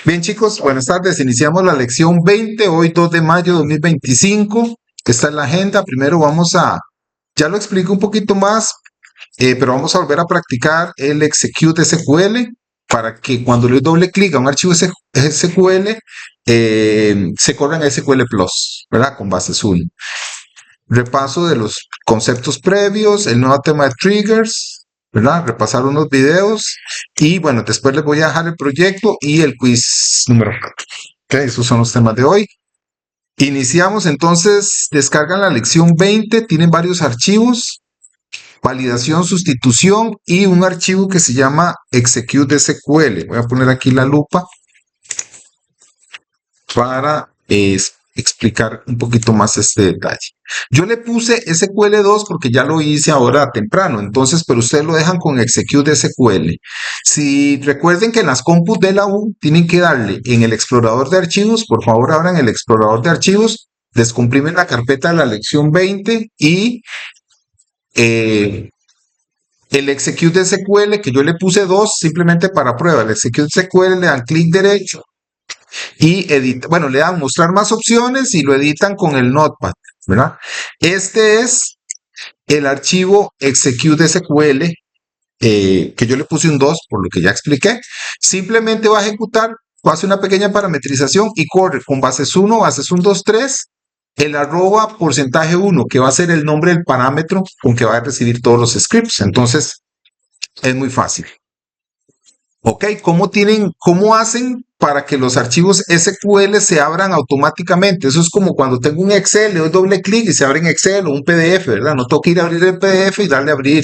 Bien, chicos, buenas tardes. Iniciamos la lección 20, hoy 2 de mayo de 2025. Esta es la agenda. Primero ya lo explico un poquito más, pero vamos a volver a practicar el execute SQL para que cuando le doble clic a un archivo SQL, se corra en SQL Plus, ¿verdad? Con base azul. Repaso de los conceptos previos, el nuevo tema de triggers, ¿verdad? Repasar unos videos y bueno, después les voy a dejar el proyecto y el quiz número 4. Ok, esos son los temas de hoy. Iniciamos entonces, descargan la lección 20, tienen varios archivos, validación, sustitución y un archivo que se llama execute SQL. Voy a poner aquí la lupa para explicar un poquito más este detalle. Yo le puse SQL2 porque ya lo hice ahora temprano, entonces, pero ustedes lo dejan con execute SQL. Si recuerden que en las compus de la U tienen que darle en el explorador de archivos, por favor abran el explorador de archivos, descomprimen la carpeta de la lección 20 y el execute SQL que yo le puse 2 simplemente para prueba. El execute SQL le dan clic derecho y edita, bueno, le dan mostrar más opciones y lo editan con el Notepad, ¿verdad? Este es el archivo execute SQL que yo le puse un 2 por lo que ya expliqué. Simplemente va a ejecutar, hace una pequeña parametrización y corre con bases 1, bases 1, 2, 3, el arroba porcentaje 1, que va a ser el nombre del parámetro con que va a recibir todos los scripts. Entonces, es muy fácil. Ok, ¿cómo hacen para que los archivos SQL se abran automáticamente? Eso es como cuando tengo un Excel, le doy doble clic y se abre en Excel o un PDF, ¿verdad? No tengo que ir a abrir el PDF y darle a abrir,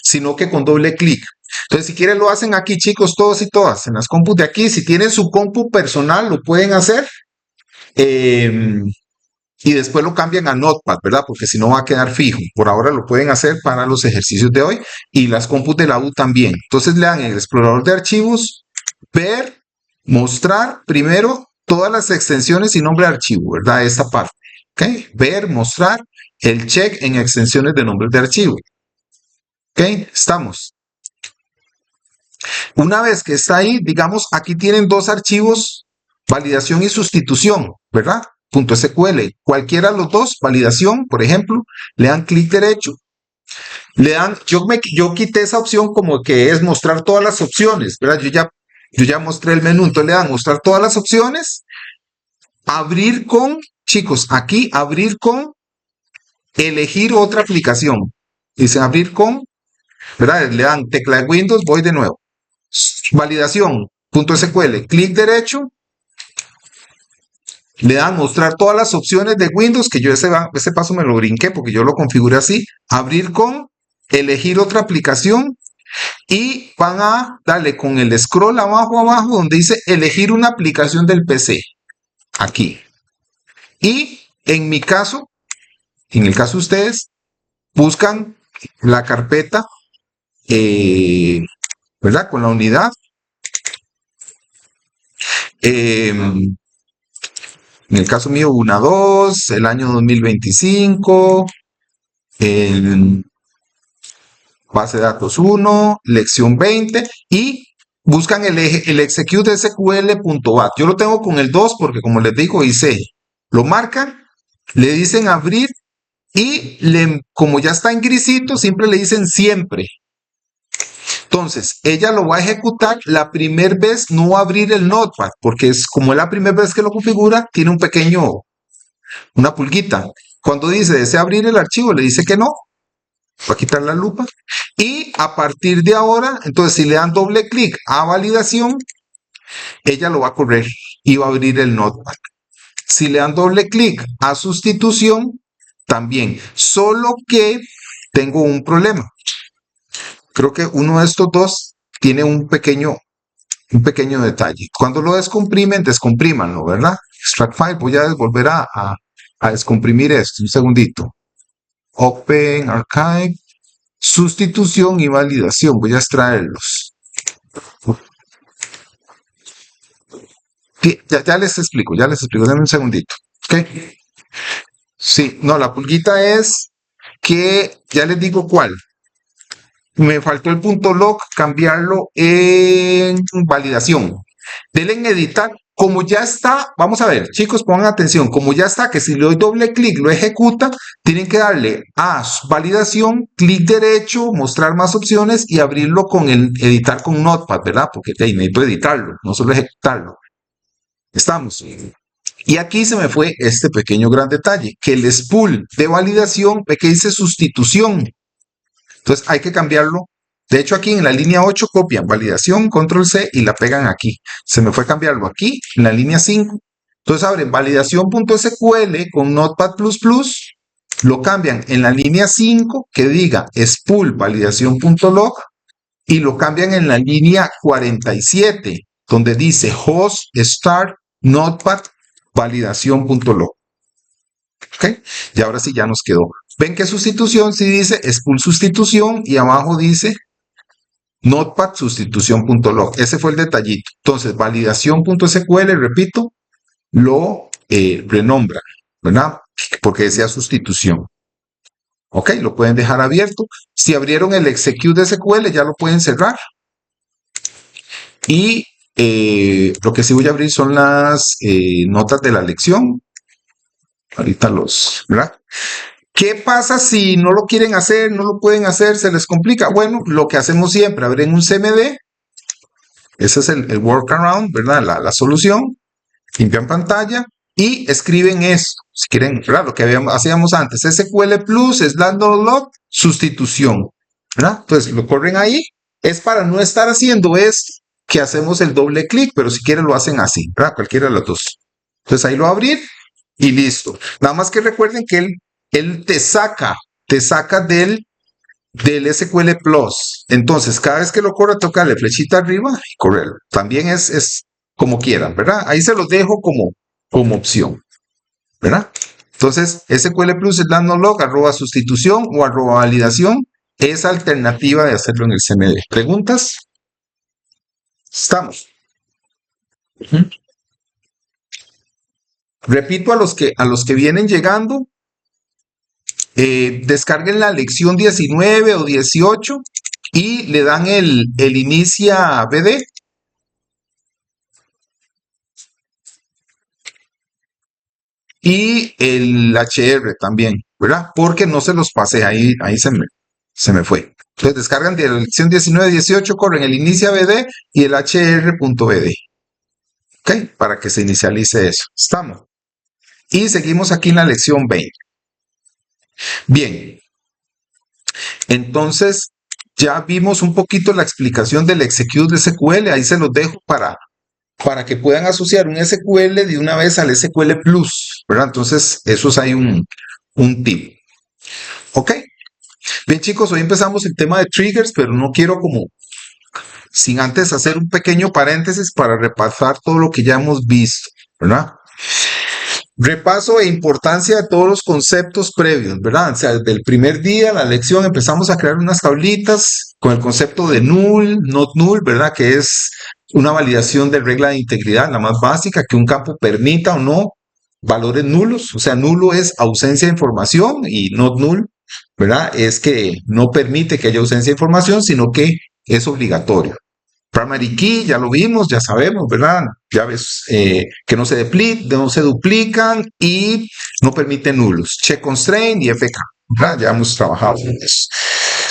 sino que con doble clic. Entonces, si quieren lo hacen aquí, chicos, todos y todas, en las compus de aquí. Si tienen su compu personal, lo pueden hacer. Y después lo cambian a Notepad, ¿verdad? Porque si no va a quedar fijo. Por ahora lo pueden hacer para los ejercicios de hoy y las compus de la U también. Entonces le dan en el explorador de archivos, ver, mostrar primero todas las extensiones y nombre de archivo, ¿verdad? Esta parte. ¿Ok? Ver, mostrar, el check en extensiones de nombres de archivo. ¿Ok? Estamos. Una vez que está ahí, digamos, aquí tienen dos archivos, validación y sustitución, ¿verdad? .sql, cualquiera de los dos, validación, por ejemplo, le dan clic derecho, le dan, yo quité esa opción como que es mostrar todas las opciones, ¿verdad? Yo ya mostré el menú, entonces le dan mostrar todas las opciones, abrir con, chicos, aquí abrir con, elegir otra aplicación, dice abrir con, ¿verdad? Le dan tecla de Windows, voy de nuevo, validación, .sql, clic derecho, le dan mostrar todas las opciones de Windows, que yo ese paso me lo brinqué porque yo lo configuré así, abrir con, elegir otra aplicación y van a darle con el scroll abajo donde dice elegir una aplicación del PC, aquí. Y en mi caso, en el caso de ustedes, buscan la carpeta, ¿verdad? Con la unidad. En el caso mío, 1, 2, el año 2025, el base de datos 1, lección 20 y buscan el execute SQL.bat. Yo lo tengo con el 2 porque como les digo, lo marcan, le dicen abrir y como ya está en grisito, siempre le dicen siempre. Entonces, ella lo va a ejecutar la primera vez, no va a abrir el Notepad, porque es como es la primera vez que lo configura, tiene una pulguita. Cuando dice desea abrir el archivo, le dice que no. Va a quitar la lupa. Y a partir de ahora, entonces si le dan doble clic a validación, ella lo va a correr y va a abrir el Notepad. Si le dan doble clic a sustitución, también. Solo que tengo un problema. Creo que uno de estos dos tiene un pequeño detalle. Cuando lo descomprimen, descomprímanlo, ¿verdad? Extract file, voy a volver a descomprimir esto. Un segundito. Open Archive, sustitución y validación. Voy a extraerlos. Ya les explico. Denme un segundito. ¿Ok? Sí, no, la pulguita es que ya les digo cuál. Me faltó el punto log, cambiarlo en validación. denle en editar. Como ya está, vamos a ver, chicos, pongan atención, como ya está, que si le doy doble clic lo ejecuta, tienen que darle a validación, clic derecho, mostrar más opciones y abrirlo con el editar con Notepad, ¿verdad? Porque ahí necesito editarlo, no solo ejecutarlo. Estamos. Y aquí se me fue este pequeño gran detalle, que el spool de validación, ve que dice sustitución. Entonces hay que cambiarlo. De hecho, aquí en la línea 8 copian validación, control C y la pegan aquí. Se me fue cambiarlo aquí en la línea 5. Entonces abren validación.sql con Notepad++, lo cambian en la línea 5 que diga spool validación.log y lo cambian en la línea 47 donde dice host start Notepad validación.log. ¿Ok? Y ahora sí ya nos quedó. Ven que sustitución sí dice spool sustitución y abajo dice Notepad sustitución.log. Ese fue el detallito. Entonces, validación.sql, repito, lo renombran, ¿verdad? Porque decía sustitución. Ok, lo pueden dejar abierto. Si abrieron el execute de SQL, ya lo pueden cerrar. Y lo que sí voy a abrir son las notas de la lección. Ahorita ¿verdad? ¿Qué pasa si no lo quieren hacer, no lo pueden hacer, se les complica? Bueno, lo que hacemos siempre, abren un CMD, ese es el workaround, ¿verdad? La solución, limpian pantalla y escriben esto, si quieren, ¿verdad? Lo que hacíamos antes, SQL Plus, /log, sustitución, ¿verdad? Entonces lo corren ahí, es para no estar haciendo esto, que hacemos el doble clic, pero si quieren lo hacen así, ¿verdad? Cualquiera de los dos. Entonces ahí lo abrir y listo. Nada más que recuerden que él te saca del SQL Plus. Entonces, cada vez que lo corra, tocarle flechita arriba y correrlo. También es como quieran, ¿verdad? Ahí se los dejo como opción, ¿verdad? Entonces, SQL Plus /log, @sustitución o @validación es alternativa de hacerlo en el CMD. ¿Preguntas? Estamos. Repito a los que vienen llegando, descarguen la lección 19 o 18 y le dan el inicia BD. Y el HR también, ¿verdad? Porque no se los pasé, ahí se me fue. Entonces descargan de la lección 19, 18, corren el inicia BD y el HR.bd. ¿Ok? Para que se inicialice eso. Estamos. Y seguimos aquí en la lección 20. Bien. Entonces, ya vimos un poquito la explicación del execute de SQL. Ahí se los dejo para que puedan asociar un SQL de una vez al SQL Plus, ¿verdad? Entonces, eso es ahí un tip. ¿Ok? Bien, chicos, hoy empezamos el tema de triggers, pero no quiero sin antes hacer un pequeño paréntesis para repasar todo lo que ya hemos visto, ¿verdad? Repaso e importancia de todos los conceptos previos, ¿verdad? O sea, desde el primer día, la lección, empezamos a crear unas tablitas con el concepto de null, not null, ¿verdad? Que es una validación de regla de integridad, la más básica, que un campo permita o no valores nulos. O sea, nulo es ausencia de información y not null, ¿verdad? Es que no permite que haya ausencia de información, sino que es obligatorio. Primary key, ya lo vimos, ya sabemos, ¿verdad? Llaves que no se duplican y no permiten nulos. Check constraint y FK, ¿verdad? Ya hemos trabajado en eso.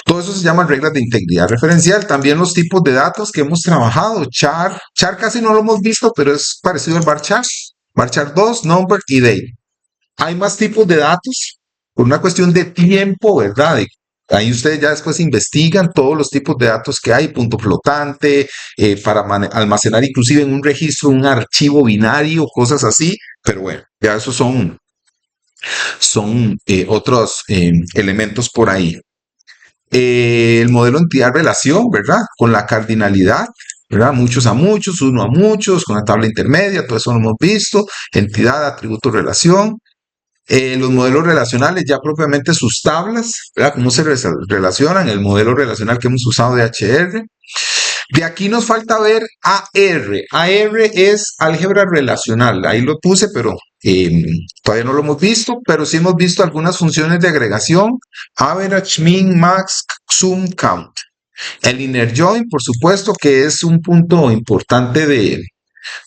Todo eso se llama reglas de integridad referencial. También los tipos de datos que hemos trabajado. Char casi no lo hemos visto, pero es parecido al varchar. Varchar 2, number y date. Hay más tipos de datos por una cuestión de tiempo, ¿verdad? Ahí ustedes ya después investigan todos los tipos de datos que hay, punto flotante, para almacenar inclusive en un registro, un archivo binario, cosas así, pero bueno, ya esos son otros elementos por ahí. El modelo entidad-relación, ¿verdad? Con la cardinalidad, ¿verdad? Muchos a muchos, uno a muchos, con la tabla intermedia, todo eso lo hemos visto. Entidad, atributo, relación. Los modelos relacionales, ya propiamente sus tablas, ¿verdad? Cómo se relacionan, el modelo relacional que hemos usado de HR. De aquí nos falta ver AR. AR es álgebra relacional. Ahí lo puse, pero todavía no lo hemos visto, pero sí hemos visto algunas funciones de agregación. Average, min, max, sum, count. El inner join, por supuesto, que es un punto importante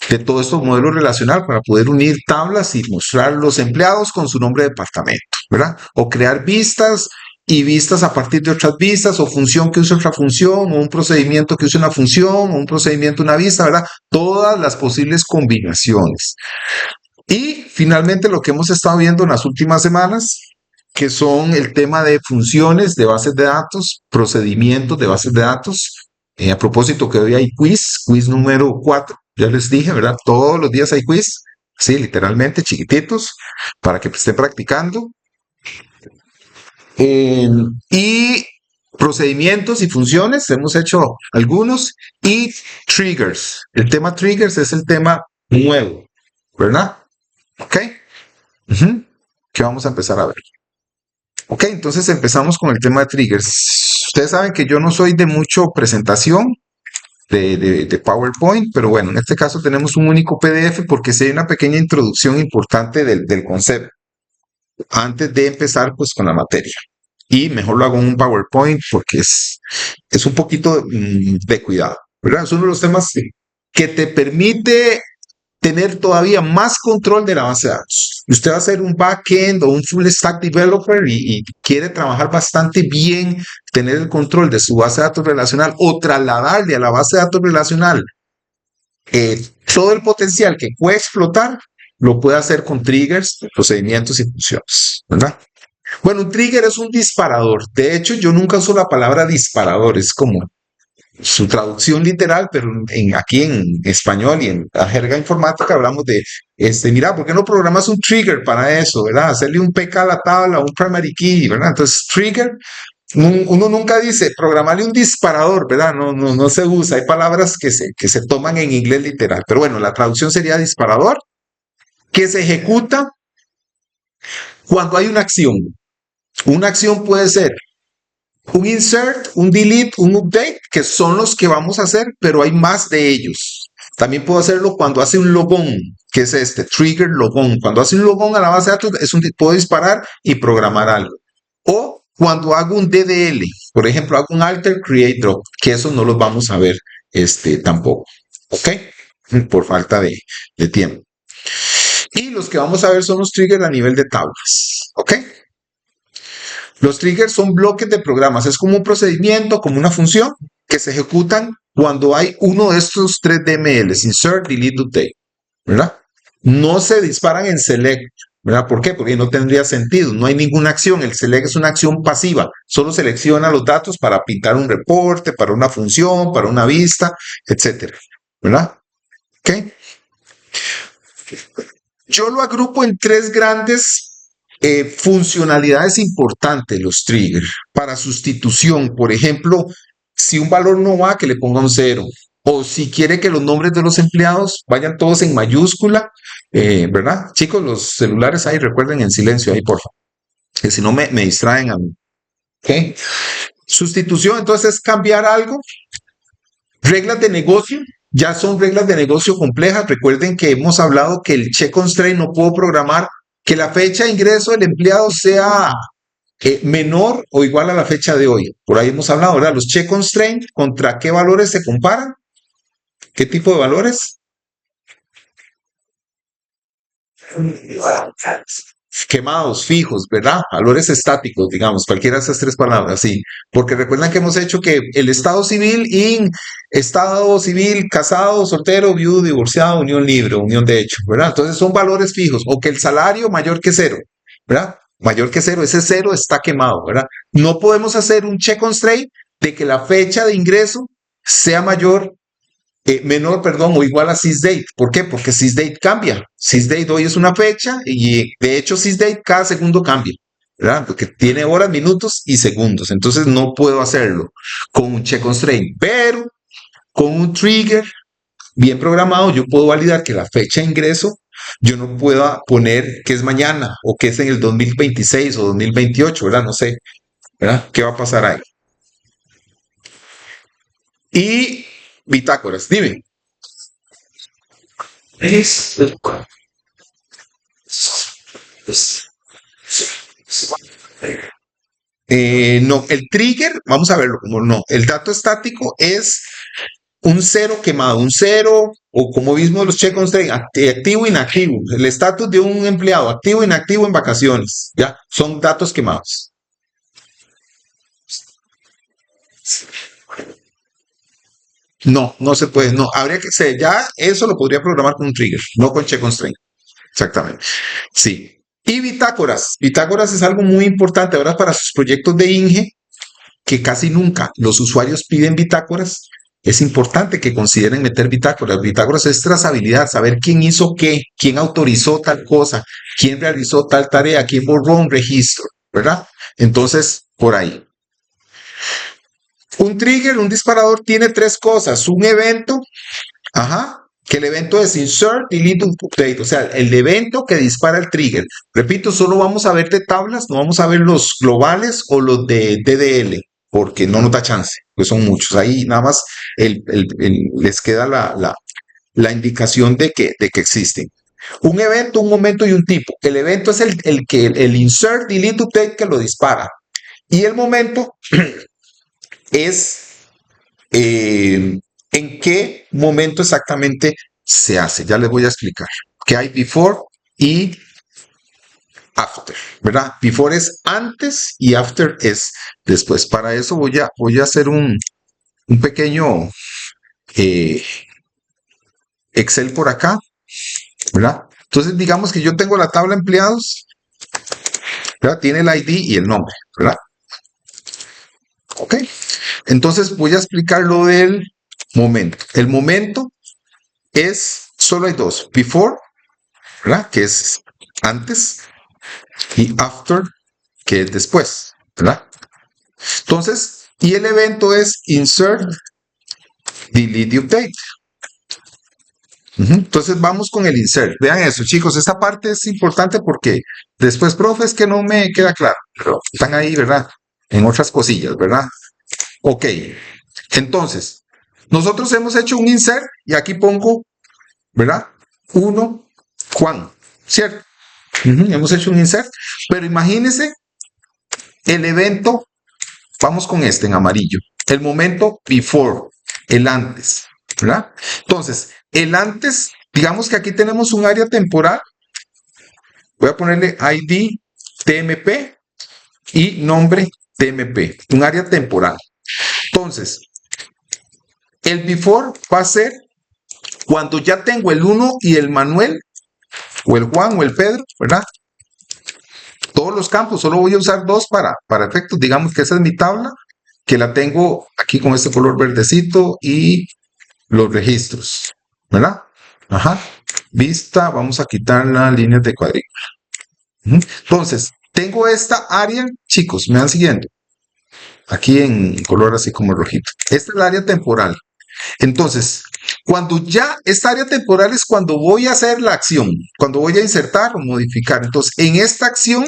de todos estos modelos relacionales para poder unir tablas y mostrar los empleados con su nombre de departamento, ¿verdad? O crear vistas y vistas a partir de otras vistas, o función que use otra función, o un procedimiento que use una función, o un procedimiento una vista, ¿verdad? Todas las posibles combinaciones. Y finalmente lo que hemos estado viendo en las últimas semanas, que son el tema de funciones de bases de datos, procedimientos de bases de datos. A propósito que hoy hay quiz número 4, ya les dije, ¿verdad? Todos los días hay quiz, sí, literalmente, chiquititos, para que estén practicando. Y procedimientos y funciones, hemos hecho algunos, y triggers. El tema triggers es el tema nuevo, ¿verdad? ¿Ok? Que vamos a empezar a ver. Ok, entonces empezamos con el tema de triggers. Ustedes saben que yo no soy de mucho presentación de PowerPoint, pero bueno, en este caso tenemos un único PDF porque sí hay una pequeña introducción importante del concepto antes de empezar pues con la materia. Y mejor lo hago en un PowerPoint porque es un poquito de cuidado, ¿verdad? Es uno de los temas que te permite tener todavía más control de la base de datos. Usted va a ser un backend o un full stack developer y quiere trabajar bastante bien, tener el control de su base de datos relacional o trasladarle a la base de datos relacional todo el potencial que puede explotar, lo puede hacer con triggers, procedimientos y funciones, ¿verdad? Bueno, un trigger es un disparador. De hecho, yo nunca uso la palabra disparador, es como su traducción literal, pero aquí en español y en la jerga informática hablamos de, mira, ¿por qué no programas un trigger para eso, verdad? Hacerle un PK a la tabla, un primary key, ¿verdad? Entonces, trigger, uno nunca dice programarle un disparador, ¿verdad? No se usa. Hay palabras que se toman en inglés literal, pero bueno, la traducción sería disparador, que se ejecuta cuando hay una acción. Una acción puede ser un insert, un delete, un update, que son los que vamos a hacer, pero hay más de ellos. También puedo hacerlo cuando hace un logón, que es trigger logón. Cuando hace un logón a la base de datos, puedo disparar y programar algo. O cuando hago un DDL, por ejemplo, hago un alter create drop, que eso no los vamos a ver tampoco, ¿ok? Por falta de tiempo. Y los que vamos a ver son los triggers a nivel de tablas, ¿ok? Los triggers son bloques de programas, es como un procedimiento, como una función que se ejecutan cuando hay uno de estos tres DMLs, insert, delete, update, ¿verdad? No se disparan en select, ¿verdad? ¿Por qué? Porque no tendría sentido, no hay ninguna acción, el select es una acción pasiva, solo selecciona los datos para pintar un reporte, para una función, para una vista, etcétera, ¿verdad? ¿Ok? Yo lo agrupo en tres grandes funcionalidades importantes, los triggers. Para sustitución, por ejemplo, si un valor no va, que le ponga un 0. O si quiere que los nombres de los empleados vayan todos en mayúscula, ¿verdad? Chicos, los celulares ahí, recuerden en silencio ahí, por favor. Que si no me distraen a mí. ¿Ok? Sustitución, entonces, es cambiar algo. Reglas de negocio. Ya son reglas de negocio complejas. Recuerden que hemos hablado que el check constraint no puedo programar que la fecha de ingreso del empleado sea menor o igual a la fecha de hoy. Por ahí hemos hablado, ¿verdad? Los check constraint, ¿contra qué valores se comparan? ¿Qué tipo de valores? Quemados, fijos, ¿verdad? Valores estáticos, digamos, cualquiera de esas tres palabras, sí. Porque recuerdan que hemos hecho que el estado civil, estado civil, casado, soltero, viudo, divorciado, unión libre, unión de hecho, ¿verdad? Entonces son valores fijos. O que el salario mayor que 0, ¿verdad? Mayor que 0, ese 0 está quemado, ¿verdad? No podemos hacer un check constraint de que la fecha de ingreso sea menor, perdón, o igual a sysdate. ¿Por qué? Porque sysdate cambia. Sysdate hoy es una fecha y de hecho sysdate cada segundo cambia, ¿verdad? Porque tiene horas, minutos y segundos. Entonces no puedo hacerlo con un check constraint, pero con un trigger bien programado yo puedo validar que la fecha de ingreso yo no pueda poner que es mañana o que es en el 2026 o 2028, ¿verdad? No sé, ¿verdad? ¿Qué va a pasar ahí? Y bitácoras, dime. No, el trigger, vamos a verlo como no. El dato estático es un cero quemado, un cero, o como mismo los check constraint, activo, inactivo, el estatus de un empleado, activo, inactivo en vacaciones, ya, son datos quemados. No, no se puede, no, habría que ser, ya eso lo podría programar con un trigger, no con check constraint, exactamente, sí. Y bitácoras, bitácoras es algo muy importante ahora para sus proyectos de Inge, que casi nunca los usuarios piden bitácoras. Es importante que consideren meter bitácoras. Bitácoras es trazabilidad, saber quién hizo qué, quién autorizó tal cosa, quién realizó tal tarea, quién borró un registro, ¿verdad? Entonces, por ahí. Un trigger, un disparador, tiene tres cosas. Un evento, ajá, que el evento es insert, delete, update, o sea, el evento que dispara el trigger. Repito, solo vamos a ver de tablas, no vamos a ver los globales o los de DDL, porque no nos da chance, pues son muchos. Ahí nada más les queda la indicación de que existen. Un evento, un momento y un tipo. El evento es el insert, delete, update que lo dispara. Y el momento es en qué momento exactamente se hace. Ya les voy a explicar. Que hay before y after, ¿verdad? Before es antes y after es después. Para eso voy a hacer un pequeño Excel por acá, ¿verdad? Entonces, digamos que yo tengo la tabla de empleados, ¿verdad? Tiene el ID y el nombre, ¿verdad? Ok. Entonces, voy a explicar lo del momento. El momento solo hay dos, before, ¿verdad? Que es antes, y after, que es después, ¿verdad? Entonces, y el evento es insert, delete, update. Entonces vamos con el insert. Vean eso, chicos, esta parte es importante porque después, profe, es que no me queda claro, pero están ahí, ¿verdad? En otras cosillas, ¿verdad? Ok, entonces, nosotros hemos hecho un insert y aquí pongo, ¿verdad? 1, Juan, ¿cierto? Hemos hecho un insert, pero imagínense el evento, vamos con este en amarillo, el momento before, el antes, ¿verdad? Entonces, el antes, digamos que aquí tenemos un área temporal, voy a ponerle ID TMP y nombre TMP, un área temporal. Entonces, el before va a ser cuando ya tengo el 1 y el Manuel, o el Juan o el Pedro, ¿verdad? Todos los campos, solo voy a usar dos para efectos. Digamos que esa es mi tabla, que la tengo aquí con este color verdecito y los registros, ¿verdad? Ajá. Vista, vamos a quitar las líneas de cuadrícula. Entonces, tengo esta área, chicos, me van siguiendo. Aquí en color así como rojito. Esta es el área temporal. Entonces, cuando ya esta área temporal es cuando voy a hacer la acción, cuando voy a insertar o modificar. Entonces, en esta acción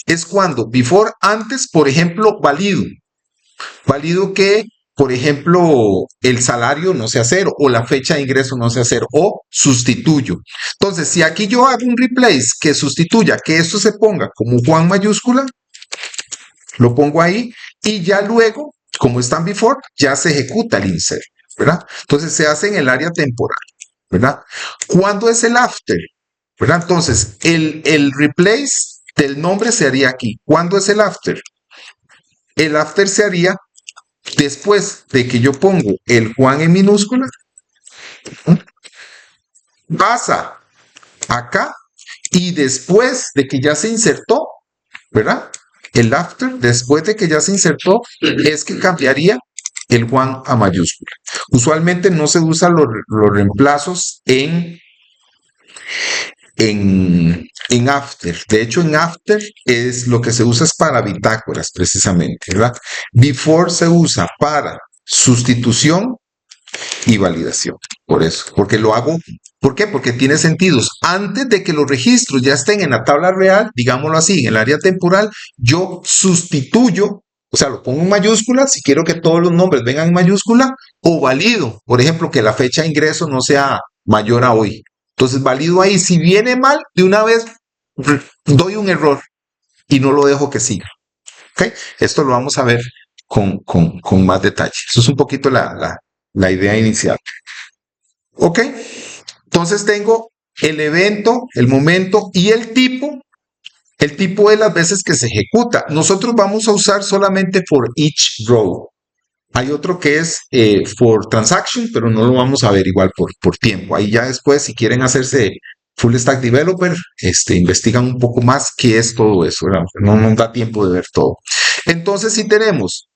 es cuando before, antes, por ejemplo, valido. Valido que, por ejemplo, el salario no sea cero o la fecha de ingreso no sea cero o sustituyo. Entonces, si aquí yo hago un replace que sustituya, que esto se ponga como Juan mayúscula, lo pongo ahí y ya luego, como están before, ya se ejecuta el insert, ¿verdad? Entonces se hace en el área temporal, ¿verdad? ¿Cuándo es el after? ¿Verdad? Entonces, el replace del nombre se haría aquí. ¿Cuándo es el after? El after se haría después de que yo pongo el Juan en minúscula, pasa acá y después de que ya se insertó, ¿verdad? El after, después de que ya se insertó, es que cambiaría el Juan a mayúscula. Usualmente no se usan los reemplazos en after. De hecho, en after es lo que se usa es para bitácoras, precisamente, ¿verdad? Before se usa para sustitución y validación. Por eso, porque lo hago. ¿Por qué? Porque tiene sentidos. Antes de que los registros ya estén en la tabla real, digámoslo así, en el área temporal, yo sustituyo, o sea, lo pongo en mayúscula si quiero que todos los nombres vengan en mayúscula, o valido, por ejemplo, que la fecha de ingreso no sea mayor a hoy. Entonces, valido ahí. Si viene mal, de una vez doy un error y no lo dejo que siga. ¿Okay? Esto lo vamos a ver con más detalle. Eso es un poquito la la idea inicial. ¿Ok? Entonces tengo el evento, el momento y el tipo. El tipo de las veces que se ejecuta. Nosotros vamos a usar solamente for each row. Hay otro que es for transaction, pero no lo vamos a ver igual por tiempo. Ahí ya después, si quieren hacerse full stack developer, investigan un poco más qué es todo eso, ¿verdad? No nos da tiempo de ver todo. Entonces, si tenemos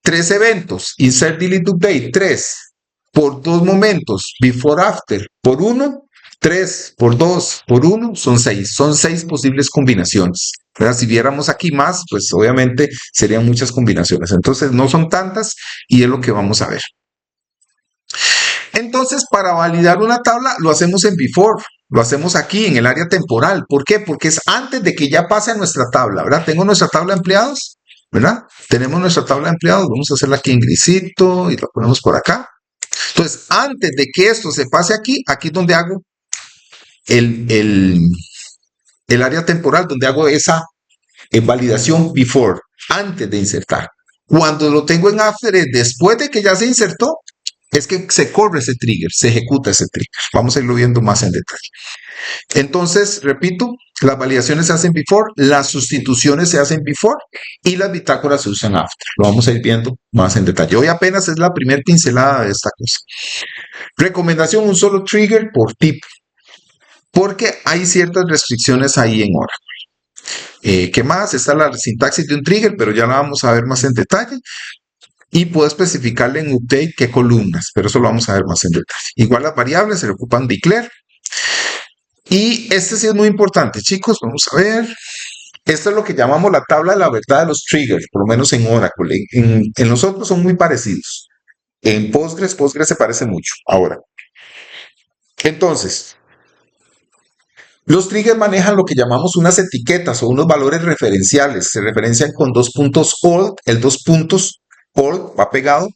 3 eventos, insert, delete, update, 3, por 2 momentos, before, after, por 1, 3, por 2, por 1, son 6. Son 6 posibles combinaciones. ¿Verdad? Si viéramos aquí más, pues obviamente serían muchas combinaciones. Entonces no son tantas y es lo que vamos a ver. Entonces, para validar una tabla, lo hacemos en before. Lo hacemos aquí en el área temporal. ¿Por qué? Porque es antes de que ya pase a nuestra tabla, ¿verdad? Tengo nuestra tabla de empleados, ¿verdad? Tenemos nuestra tabla de empleados. Vamos a hacerla aquí en grisito y la ponemos por acá. Entonces, antes de que esto se pase aquí, aquí es donde hago el área temporal, donde hago esa validación before, antes de insertar. Cuando lo tengo en after, después de que ya se insertó, es que se corre ese trigger, se ejecuta ese trigger. Vamos a irlo viendo más en detalle. Entonces, repito, las validaciones se hacen before, las sustituciones se hacen before y las bitácoras se usan after. Lo vamos a ir viendo más en detalle. Hoy apenas es la primera pincelada de esta cosa. Recomendación, un solo trigger por tipo, porque hay ciertas restricciones ahí en Oracle. ¿Qué más? Está la sintaxis de un trigger, pero ya la vamos a ver más en detalle. Y puedo especificarle en update qué columnas, pero eso lo vamos a ver más en detalle. Igual las variables se le ocupan declare. Y este sí es muy importante, chicos. Vamos a ver. Esto es lo que llamamos la tabla de la verdad de los triggers, por lo menos en Oracle. En los otros son muy parecidos. En Postgres se parece mucho. Ahora. Entonces, los triggers manejan lo que llamamos unas etiquetas o unos valores referenciales. Se referencian con 2 puntos old. El 2 puntos old va pegado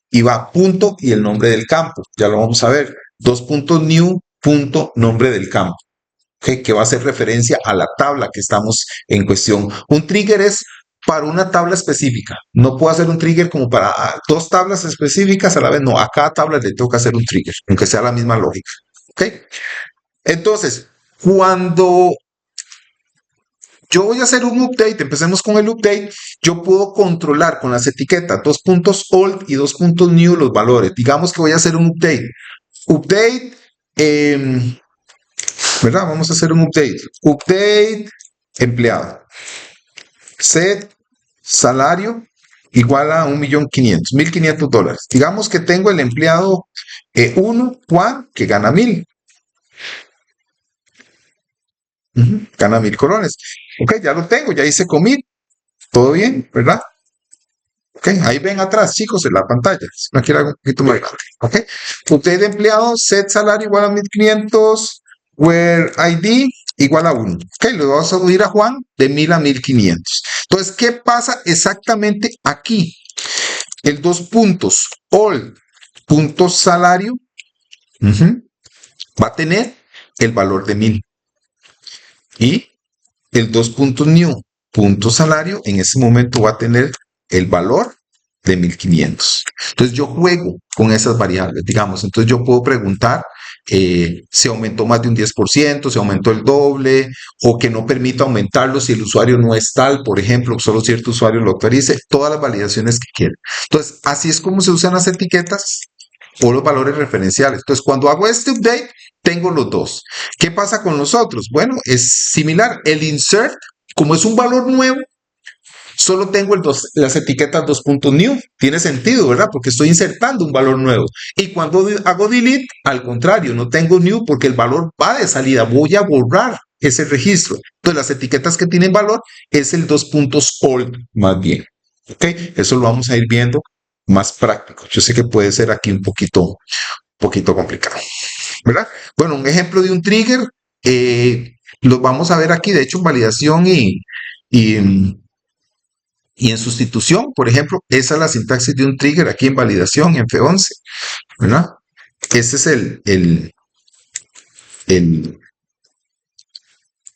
y va punto y el nombre del campo. Ya lo vamos a ver. 2 puntos new, punto, nombre del campo. Que va a hacer referencia a la tabla que estamos en cuestión. Un trigger es para una tabla específica. No puedo hacer un trigger como para 2 tablas específicas a la vez. No, a cada tabla le tengo que hacer un trigger, aunque sea la misma lógica. ¿Ok? Entonces, cuando yo voy a hacer un update, empecemos con el update, yo puedo controlar con las etiquetas 2 puntos old y 2 puntos new los valores. Digamos que voy a hacer un update. Update, ¿verdad? Vamos a hacer un update. Update, empleado. Set, salario, igual a $1.500.000. Digamos que tengo el empleado 1, Juan, que gana 1,000. Gana 1,000 colones. Ok, ya lo tengo, ya hice commit. Todo bien, ¿verdad? Ok, ahí ven atrás, chicos, en la pantalla. Si no quiero algo un poquito más grande. Ok, update de empleado, set salario igual a 1,500, where ID igual a 1. Ok, le vamos a subir a Juan de 1,000 a 1,500. Entonces, ¿qué pasa exactamente aquí? El 2 puntos, all, puntos salario, va a tener el valor de 1,000. Y el 2 puntos new, punto salario, en ese momento va a tener el valor de 1,500. Entonces yo juego con esas variables, digamos. Entonces yo puedo preguntar si aumentó más de un 10%, si aumentó el doble, o que no permita aumentarlo si el usuario no es tal, por ejemplo, solo cierto usuario lo autorice, todas las validaciones que quiera. Entonces, así es como se usan las etiquetas o los valores referenciales. Entonces, cuando hago este update, tengo los dos. ¿Qué pasa con los otros? Bueno, es similar. El insert, como es un valor nuevo, solo tengo las etiquetas 2 puntos new. Tiene sentido, ¿verdad? Porque estoy insertando un valor nuevo. Y cuando hago delete, al contrario, no tengo new porque el valor va de salida. Voy a borrar ese registro. Entonces, las etiquetas que tienen valor es el 2 puntos old más bien. ¿Ok? Eso lo vamos a ir viendo más práctico. Yo sé que puede ser aquí un poquito complicado, ¿verdad? Bueno, un ejemplo de un trigger, lo vamos a ver aquí, de hecho, en validación y en sustitución, por ejemplo, esa es la sintaxis de un trigger aquí en validación, en F11, ¿verdad? Ese es el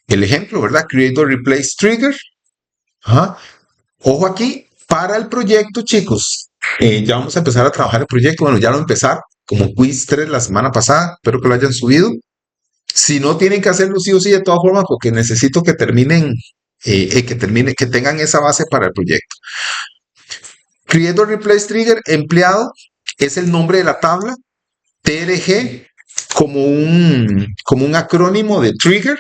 ejemplo, ¿verdad? Create or replace trigger. Ajá. Ojo aquí, para el proyecto, chicos, Ya vamos a empezar a trabajar el proyecto. Bueno, ya lo empezaron, como quiz 3 la semana pasada. Espero que lo hayan subido. Si no, tienen que hacerlo sí o sí de todas formas, porque necesito que terminen, que tengan esa base para el proyecto. Create or Replace Trigger, empleado, es el nombre de la tabla. TRG, como un acrónimo de trigger.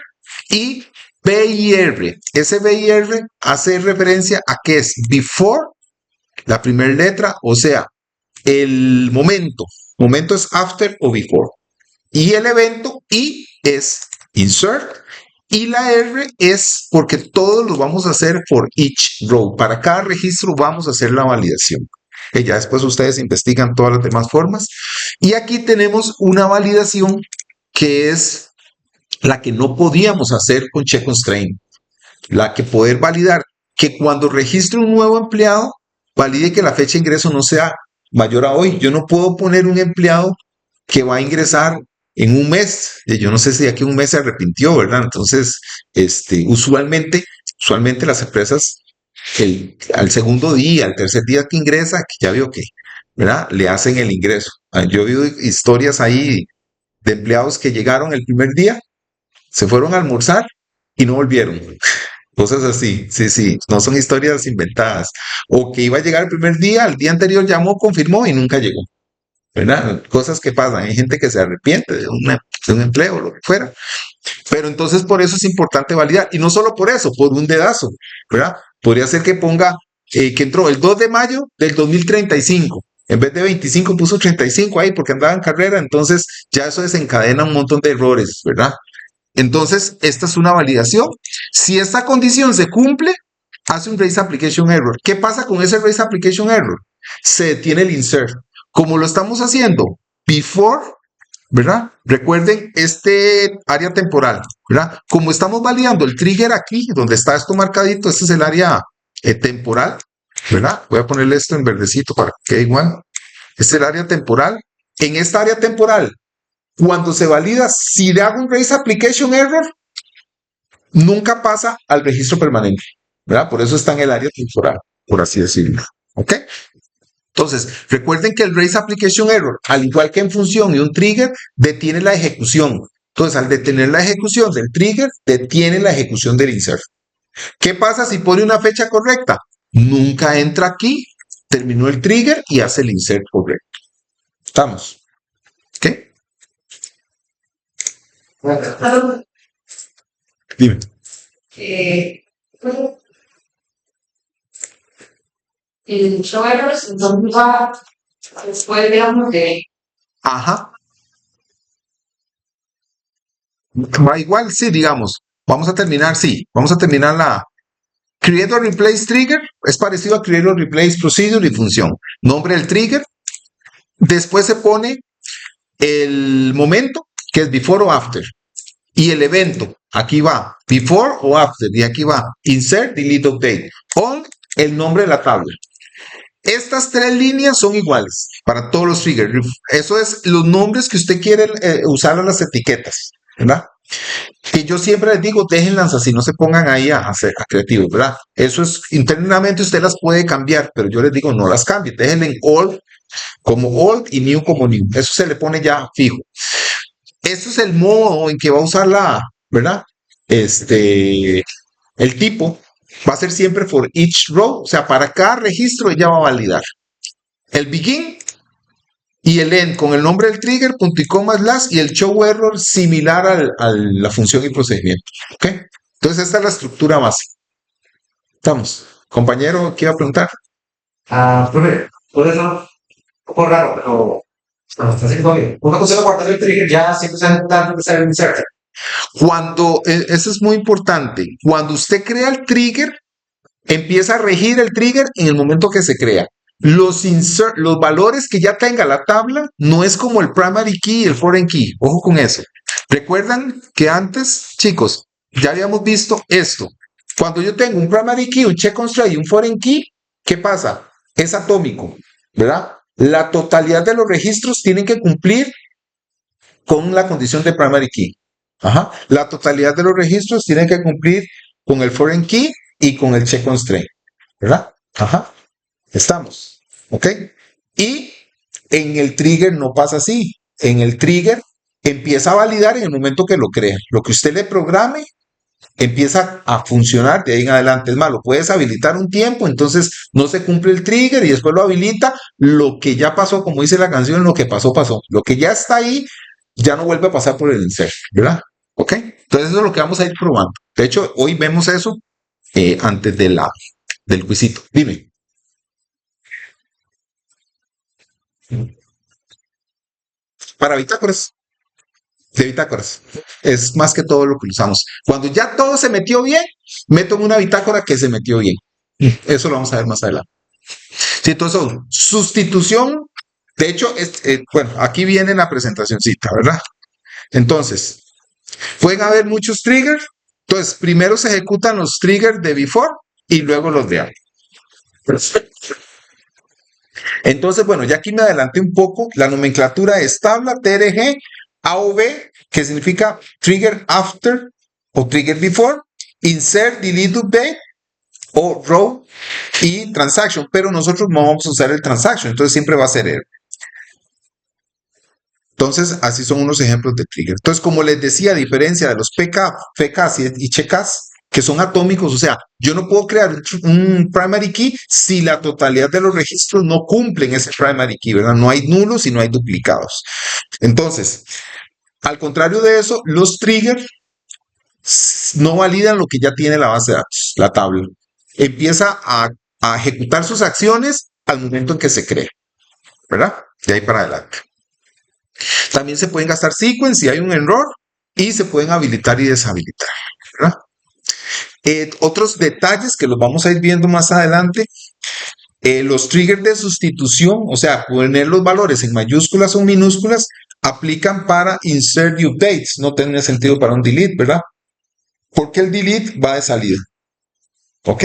Y BIR. Ese BIR hace referencia a que es before, la primera letra, o sea, el momento. Momento es after o before. Y el evento I es insert. Y la R es porque todos los vamos a hacer for each row. Para cada registro vamos a hacer la validación. Que ya después ustedes investigan todas las demás formas. Y aquí tenemos una validación que es la que no podíamos hacer con check constraint. La que poder validar que cuando registre un nuevo empleado, valide que la fecha de ingreso no sea mayor a hoy. Yo no puedo poner un empleado que va a ingresar en un mes. Yo no sé si aquí un mes se arrepintió, ¿verdad? Entonces, usualmente las empresas al segundo día, al tercer día que ingresa, que ya vio que, ¿verdad? Le hacen el ingreso. Yo he oído historias ahí de empleados que llegaron el primer día, se fueron a almorzar y no volvieron. Cosas así, sí, sí, no son historias inventadas. O que iba a llegar el primer día, el día anterior llamó, confirmó y nunca llegó. ¿Verdad? Cosas que pasan. Hay gente que se arrepiente de un empleo o lo que fuera. Pero entonces por eso es importante validar. Y no solo por eso, por un dedazo. ¿Verdad? Podría ser que ponga que entró el 2 de mayo del 2035. En vez de 25 puso 35 ahí porque andaba en carrera. Entonces ya eso desencadena un montón de errores. ¿Verdad? Entonces, esta es una validación. Si esta condición se cumple, hace un Raise Application Error. ¿Qué pasa con ese Raise Application Error? Se detiene el insert. Como lo estamos haciendo before, ¿verdad? Recuerden este área temporal, ¿verdad? Como estamos validando el trigger aquí, donde está esto marcadito, este es el área temporal, ¿verdad? Voy a ponerle esto en verdecito para que quede igual. Este es el área temporal. En esta área temporal, cuando se valida, si le hago un Raise Application Error, nunca pasa al registro permanente, ¿verdad? Por eso está en el área temporal, por así decirlo. ¿Ok? Entonces, recuerden que el Raise Application Error, al igual que en función y un trigger, detiene la ejecución. Entonces, al detener la ejecución del trigger, detiene la ejecución del insert. ¿Qué pasa si pone una fecha correcta? Nunca entra aquí, terminó el trigger y hace el insert correcto. ¿Estamos? ¿Qué? Dime. El show errors, entonces va después, digamos, de. Ajá. Va igual, sí, digamos. Vamos a terminar, sí. Vamos a terminar la Create or Replace Trigger. Es parecido a Create or Replace Procedure y función. Nombre del trigger. Después se pone el momento, que es before o after. Y el evento, aquí va before o after. Y aquí va insert, delete, update. O el nombre de la tabla. Estas tres líneas son iguales para todos los triggers. Eso es los nombres que usted quiere usar a las etiquetas, ¿verdad? Que yo siempre les digo, déjenlas así, no se pongan ahí a hacer a creativos, ¿verdad? Eso es, internamente usted las puede cambiar, pero yo les digo, no las cambie, déjenla en old como old y new como new. Eso se le pone ya fijo. Eso es el modo en que va a usar ¿verdad? El tipo va a ser siempre for each row, o sea, para cada registro ella va a validar. El begin y el end con el nombre del trigger, punto y coma slash, y el show error similar a la función y procedimiento. ¿Ok? Entonces esta es la estructura base. Estamos. Compañero, ¿qué iba a preguntar? Profe, por eso, un poco raro, pero está haciendo bien. Una cosa es guardar el trigger, ya siempre se va a intentar empezar el insert. Eso es muy importante. Cuando usted crea el trigger, empieza a regir el trigger en el momento que se crea. Los valores que ya tenga la tabla no es como el primary key y el foreign key. Ojo con eso. Recuerdan que antes, chicos, ya habíamos visto esto. Cuando yo tengo un primary key, un check constraint y un foreign key, ¿qué pasa? Es atómico, ¿verdad? La totalidad de los registros tienen que cumplir con la condición de primary key. Ajá. La totalidad de los registros tienen que cumplir con el foreign key y con el check constraint, ¿verdad? Ajá. Estamos. ¿Ok? Y en el trigger no pasa así. En el trigger empieza a validar en el momento que lo crea. Lo que usted le programe empieza a funcionar de ahí en adelante. Es más, lo puedes habilitar un tiempo, entonces no se cumple el trigger y después lo habilita. Lo que ya pasó, como dice la canción, lo que pasó, pasó. Lo que ya está ahí, ya no vuelve a pasar por el insert, ¿verdad? ¿Ok? Entonces eso es lo que vamos a ir probando. De hecho, hoy vemos eso antes del quizito. Dime. Para bitácoras. De bitácoras. Es más que todo lo que usamos. Cuando ya todo se metió bien, meto en una bitácora que se metió bien. Eso lo vamos a ver más adelante. Sí, entonces, sustitución. De hecho, bueno, aquí viene la presentacioncita, ¿verdad? Entonces, pueden haber muchos triggers. Entonces, primero se ejecutan los triggers de before y luego los de after. Entonces, bueno, ya aquí me adelanté un poco. La nomenclatura es tabla, TRG, AOV, que significa trigger after o trigger before, insert, delete, update o row y transaction. Pero nosotros no vamos a usar el transaction, entonces siempre va a ser error. Entonces, así son unos ejemplos de trigger. Entonces, como les decía, a diferencia de los PK, FKs y CHKs, que son atómicos, o sea, yo no puedo crear un primary key si la totalidad de los registros no cumplen ese primary key, ¿verdad? No hay nulos y no hay duplicados. Entonces, al contrario de eso, los triggers no validan lo que ya tiene la base de datos, la tabla. Empieza a ejecutar sus acciones al momento en que se crea, ¿verdad? De ahí para adelante. También se pueden gastar sequence si hay un error y se pueden habilitar y deshabilitar, ¿verdad? Otros detalles que los vamos a ir viendo más adelante, los triggers de sustitución, o sea, poner los valores en mayúsculas o minúsculas, aplican para insert y updates. No tiene sentido para un delete, ¿verdad? Porque el delete va de salida. ¿Ok?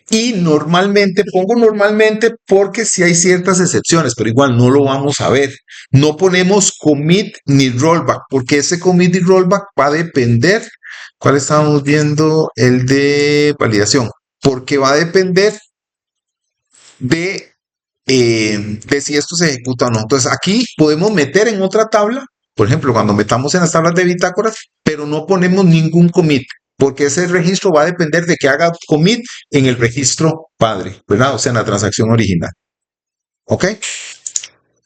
Y normalmente, pongo normalmente porque sí hay ciertas excepciones, pero igual no lo vamos a ver. No ponemos commit ni rollback, porque ese commit y rollback va a depender. ¿Cuál estábamos viendo? El de validación. Porque va a depender de si esto se ejecuta o no. Entonces aquí podemos meter en otra tabla, por ejemplo, cuando metamos en las tablas de bitácoras, pero no ponemos ningún commit, porque ese registro va a depender de que haga commit en el registro padre, ¿verdad? O sea, en la transacción original. ¿Ok?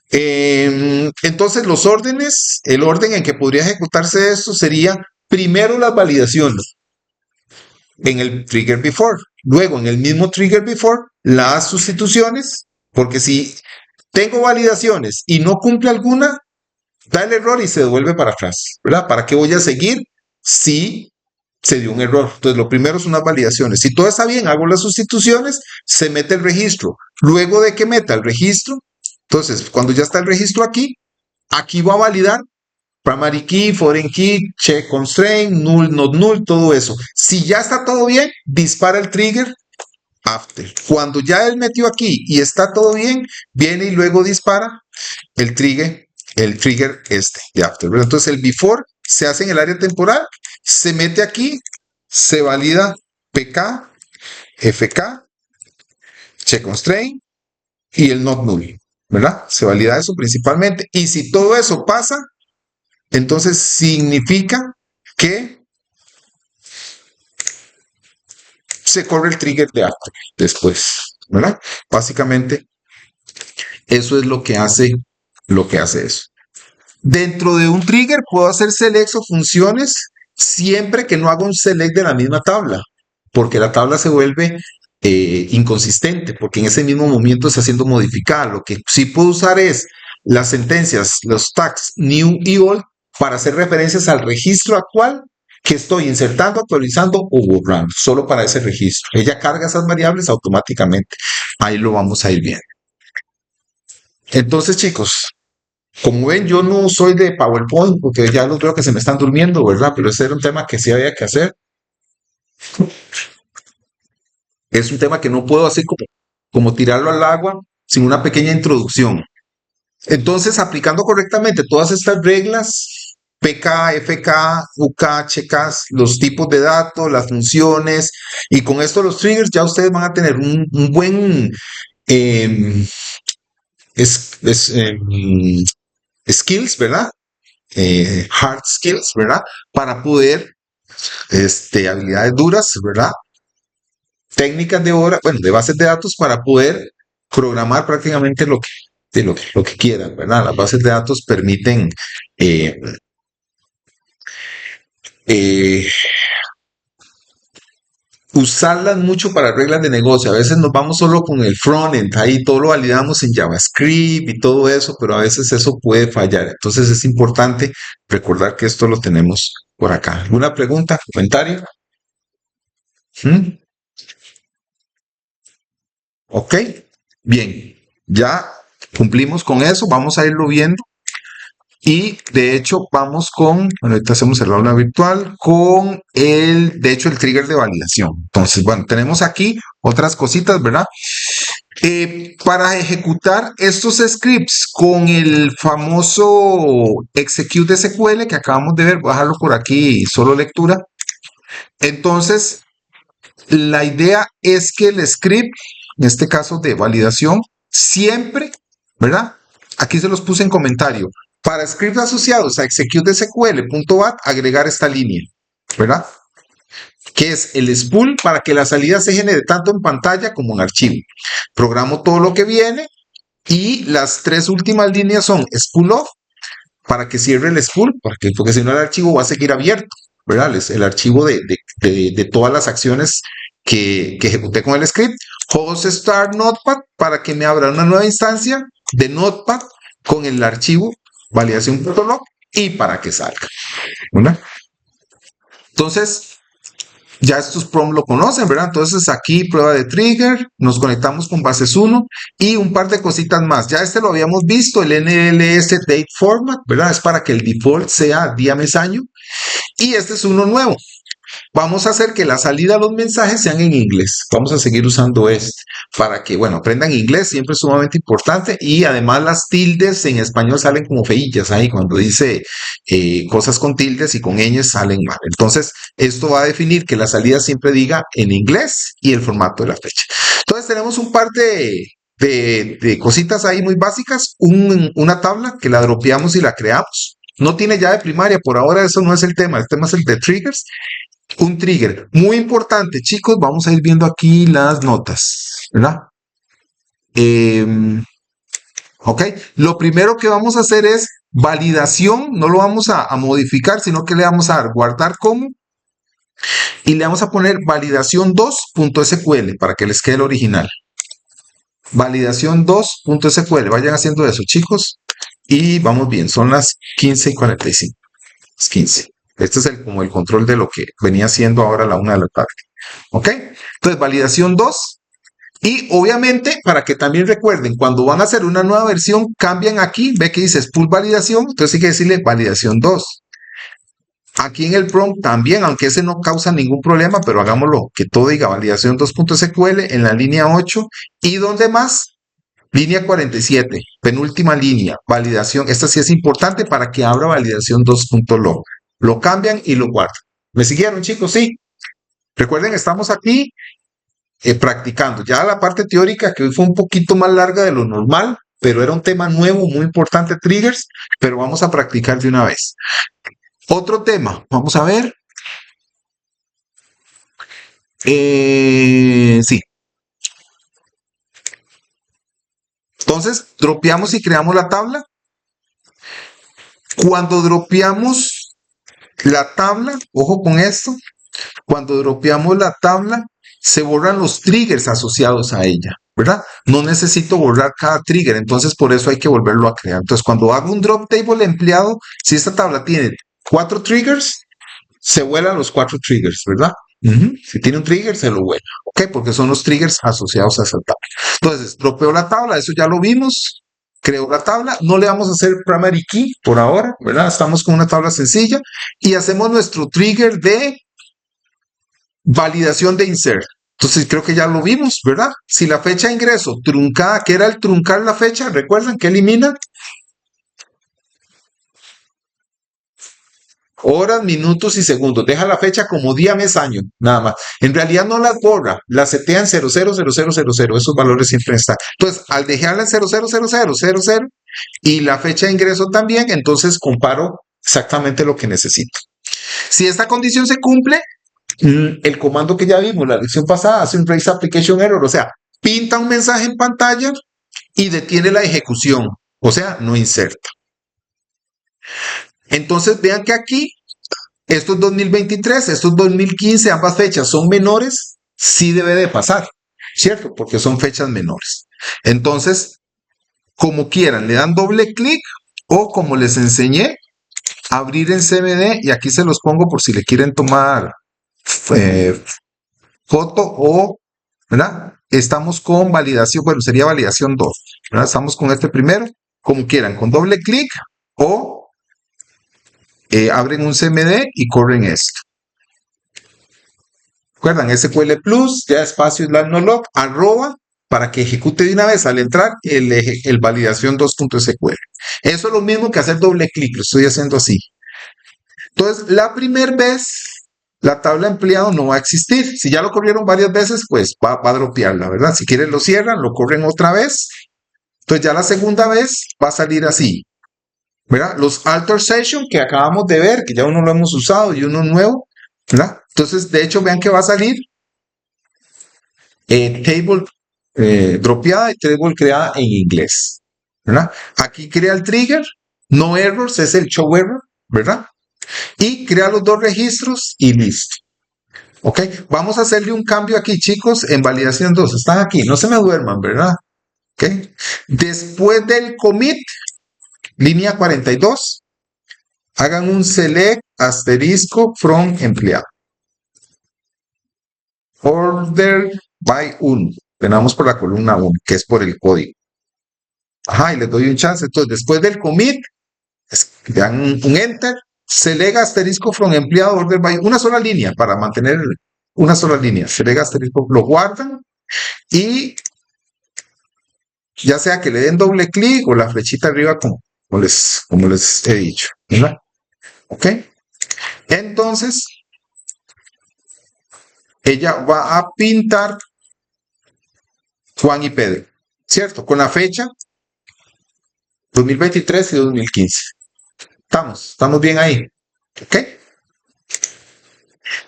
Entonces los órdenes, el orden en que podría ejecutarse esto sería primero las validaciones en el trigger before, luego en el mismo trigger before las sustituciones, porque si tengo validaciones y no cumple alguna, da el error y se devuelve para atrás, ¿verdad? ¿Para qué voy a seguir si se dio un error? Entonces, lo primero son las validaciones. Si todo está bien, hago las sustituciones, se mete el registro. Luego de que meta el registro, entonces, cuando ya está el registro aquí, aquí va a validar primary key, foreign key, check constraint, null, not null, todo eso. Si ya está todo bien, dispara el trigger after. Cuando ya él metió aquí y está todo bien, viene y luego dispara el trigger de after, ¿verdad? Entonces el before se hace en el área temporal, se mete aquí, se valida PK, FK, check constraint y el not null, ¿verdad? Se valida eso principalmente. Y si todo eso pasa, entonces significa que se corre el trigger de after después, ¿verdad? Básicamente, eso es lo que hace eso. Dentro de un trigger puedo hacer selects o funciones siempre que no haga un select de la misma tabla, porque la tabla se vuelve inconsistente, porque en ese mismo momento está siendo modificada. Lo que sí puedo usar es las sentencias, los tags new y old, para hacer referencias al registro actual que estoy insertando, actualizando o borrando, solo para ese registro. Ella carga esas variables automáticamente. Ahí lo vamos a ir viendo. Entonces, chicos, como ven, yo no soy de PowerPoint, porque ya los veo que se me están durmiendo, ¿verdad? Pero ese era un tema que sí había que hacer. Es un tema que no puedo hacer como tirarlo al agua sin una pequeña introducción. Entonces, aplicando correctamente todas estas reglas, PK, FK, UK, CHKs, los tipos de datos, las funciones, y con esto los triggers, ya ustedes van a tener un buen em, es skills, ¿verdad? Hard skills, ¿verdad? Para poder, habilidades duras, ¿verdad? Técnicas de hora, bueno, de bases de datos para poder programar prácticamente lo que quieran, ¿verdad? Las bases de datos permiten eh, eh, usarlas mucho para reglas de negocio. A veces nos vamos solo con el frontend, ahí todo lo validamos en JavaScript y todo eso, pero a veces eso puede fallar. Entonces es importante recordar que esto lo tenemos por acá. ¿Alguna pregunta, comentario? ¿Mm? Ok, bien, ya cumplimos con eso, vamos a irlo viendo. Y de hecho vamos con, bueno, ahorita hacemos el aula virtual, con de hecho, el trigger de validación. Entonces, bueno, tenemos aquí otras cositas, ¿verdad? Para ejecutar estos scripts con el famoso execute SQL que acabamos de ver, voy a dejarlo por aquí, solo lectura. Entonces, la idea es que el script, en este caso de validación, siempre, ¿verdad? Aquí se los puse en comentario. Para scripts asociados a execute.sql.bat, agregar esta línea, ¿verdad? Que es el spool para que la salida se genere tanto en pantalla como en archivo. Programo todo lo que viene y las tres últimas líneas son spool off para que cierre el spool, porque si no el archivo va a seguir abierto, ¿verdad? Es el archivo de todas las acciones que ejecuté con el script. Host start notepad para que me abra una nueva instancia de notepad con el archivo validación.log y para que salga, ¿verdad? Entonces, ya estos prom lo conocen, ¿verdad? Entonces aquí prueba de trigger, nos conectamos con bases 1 y un par de cositas más. Ya lo habíamos visto, el NLS date format, ¿verdad? Es para que el default sea día, mes, año. Y este es uno nuevo. Vamos a hacer que la salida a los mensajes sean en inglés. Vamos a seguir usando para que, bueno, aprendan inglés, siempre es sumamente importante. Y además las tildes en español salen como feillas ahí cuando dice cosas con tildes y con ñes salen mal. Entonces, esto va a definir que la salida siempre diga en inglés y el formato de la fecha. Entonces, tenemos un par de cositas ahí muy básicas. Una tabla que la dropeamos y la creamos. No tiene llave primaria, por ahora eso no es el tema es el de triggers. Un trigger muy importante, chicos, vamos a ir viendo aquí las notas, ¿verdad? Ok, lo primero que vamos a hacer es validación, no lo vamos a modificar, sino que le vamos a dar guardar como y le vamos a poner validación 2.sql para que les quede el original. Validación 2.sql, vayan haciendo eso, chicos, y vamos bien, son las 15:45, las 15. Este es como el control de lo que venía haciendo ahora a la 1 de la tarde. ¿Ok? Entonces, validación 2. Y obviamente, para que también recuerden, cuando van a hacer una nueva versión, cambian aquí, ve que dice spool validación, entonces hay que decirle validación 2. Aquí en el prompt también, aunque ese no causa ningún problema, pero hagámoslo, que todo diga validación 2.sql en la línea 8 y donde más, línea 47, penúltima línea, validación, esta sí es importante para que abra validación 2.log. Lo cambian y lo guardan. ¿Me siguieron, chicos? Sí. Recuerden, estamos aquí practicando. Ya la parte teórica, que hoy fue un poquito más larga de lo normal, pero era un tema nuevo, muy importante, triggers, pero vamos a practicar de una vez. Otro tema, vamos a ver. Sí. Entonces, dropeamos y creamos la tabla. Cuando dropeamos la tabla, ojo con esto, cuando dropeamos la tabla, se borran los triggers asociados a ella, ¿verdad? No necesito borrar cada trigger, entonces por eso hay que volverlo a crear. Entonces, cuando hago un drop table empleado, si esta tabla tiene 4 triggers, se vuelan los 4 triggers, ¿verdad? Si tiene un trigger, se lo vuela, ¿ok? Porque son los triggers asociados a esa tabla. Entonces, dropeo la tabla, eso ya lo vimos. Creo la tabla, no le vamos a hacer primary key por ahora, ¿verdad? Estamos con una tabla sencilla y hacemos nuestro trigger de validación de insert. Entonces creo que ya lo vimos, ¿verdad? Si la fecha de ingreso truncada, que era el truncar la fecha, ¿recuerdan que elimina? Horas, minutos y segundos. Deja la fecha como día, mes, año, nada más. En realidad no las borra, las setea en 000000. Esos valores siempre están. Entonces, al dejarla en 000000 y la fecha de ingreso también, entonces comparo exactamente lo que necesito. Si esta condición se cumple, el comando que ya vimos la lección pasada hace un raise application error, o sea, pinta un mensaje en pantalla y detiene la ejecución, o sea, no inserta. Entonces vean que aquí, estos 2023, estos 2015, ambas fechas son menores, sí debe de pasar, ¿cierto? Porque son fechas menores. Entonces, como quieran, le dan doble clic o como les enseñé, abrir en CMD y aquí se los pongo por si le quieren tomar foto o, ¿verdad? Estamos con validación, bueno, sería validación 2, ¿verdad? Estamos con este primero, como quieran, con doble clic o abren un CMD y corren esto. ¿Recuerdan? SQL Plus, ya espacio /nolog, arroba, para que ejecute de una vez al entrar el validación 2.sql. Eso es lo mismo que hacer doble clic, lo estoy haciendo así. Entonces, la primera vez, la tabla empleado no va a existir. Si ya lo corrieron varias veces, pues va a dropearla, ¿verdad? Si quieren lo cierran, lo corren otra vez. Entonces, ya la segunda vez va a salir así. ¿Verdad? Los alter session que acabamos de ver, que ya uno lo hemos usado y uno nuevo, ¿verdad? Entonces, de hecho, vean que va a salir table dropeada y table creada en inglés, ¿verdad? Aquí crea el trigger, no errors, es el show error, ¿verdad? Y crea los dos registros y listo. ¿Ok? Vamos a hacerle un cambio aquí, chicos, en validación 2. Están aquí, no se me duerman, ¿verdad? ¿Ok? Después del commit, línea 42, hagan un select asterisco from empleado. Order by 1. Tenemos por la columna 1, que es por el código. Ajá, y les doy un chance. Entonces, después del commit, dan un enter, select asterisco from empleado, order by, una sola línea para mantener una sola línea. Select asterisco, lo guardan y ya sea que le den doble clic o la flechita arriba como les he dicho, ¿verdad? ¿Ok? Entonces, ella va a pintar Juan y Pedro, ¿cierto? Con la fecha 2023 y 2015. Estamos bien ahí, ¿ok?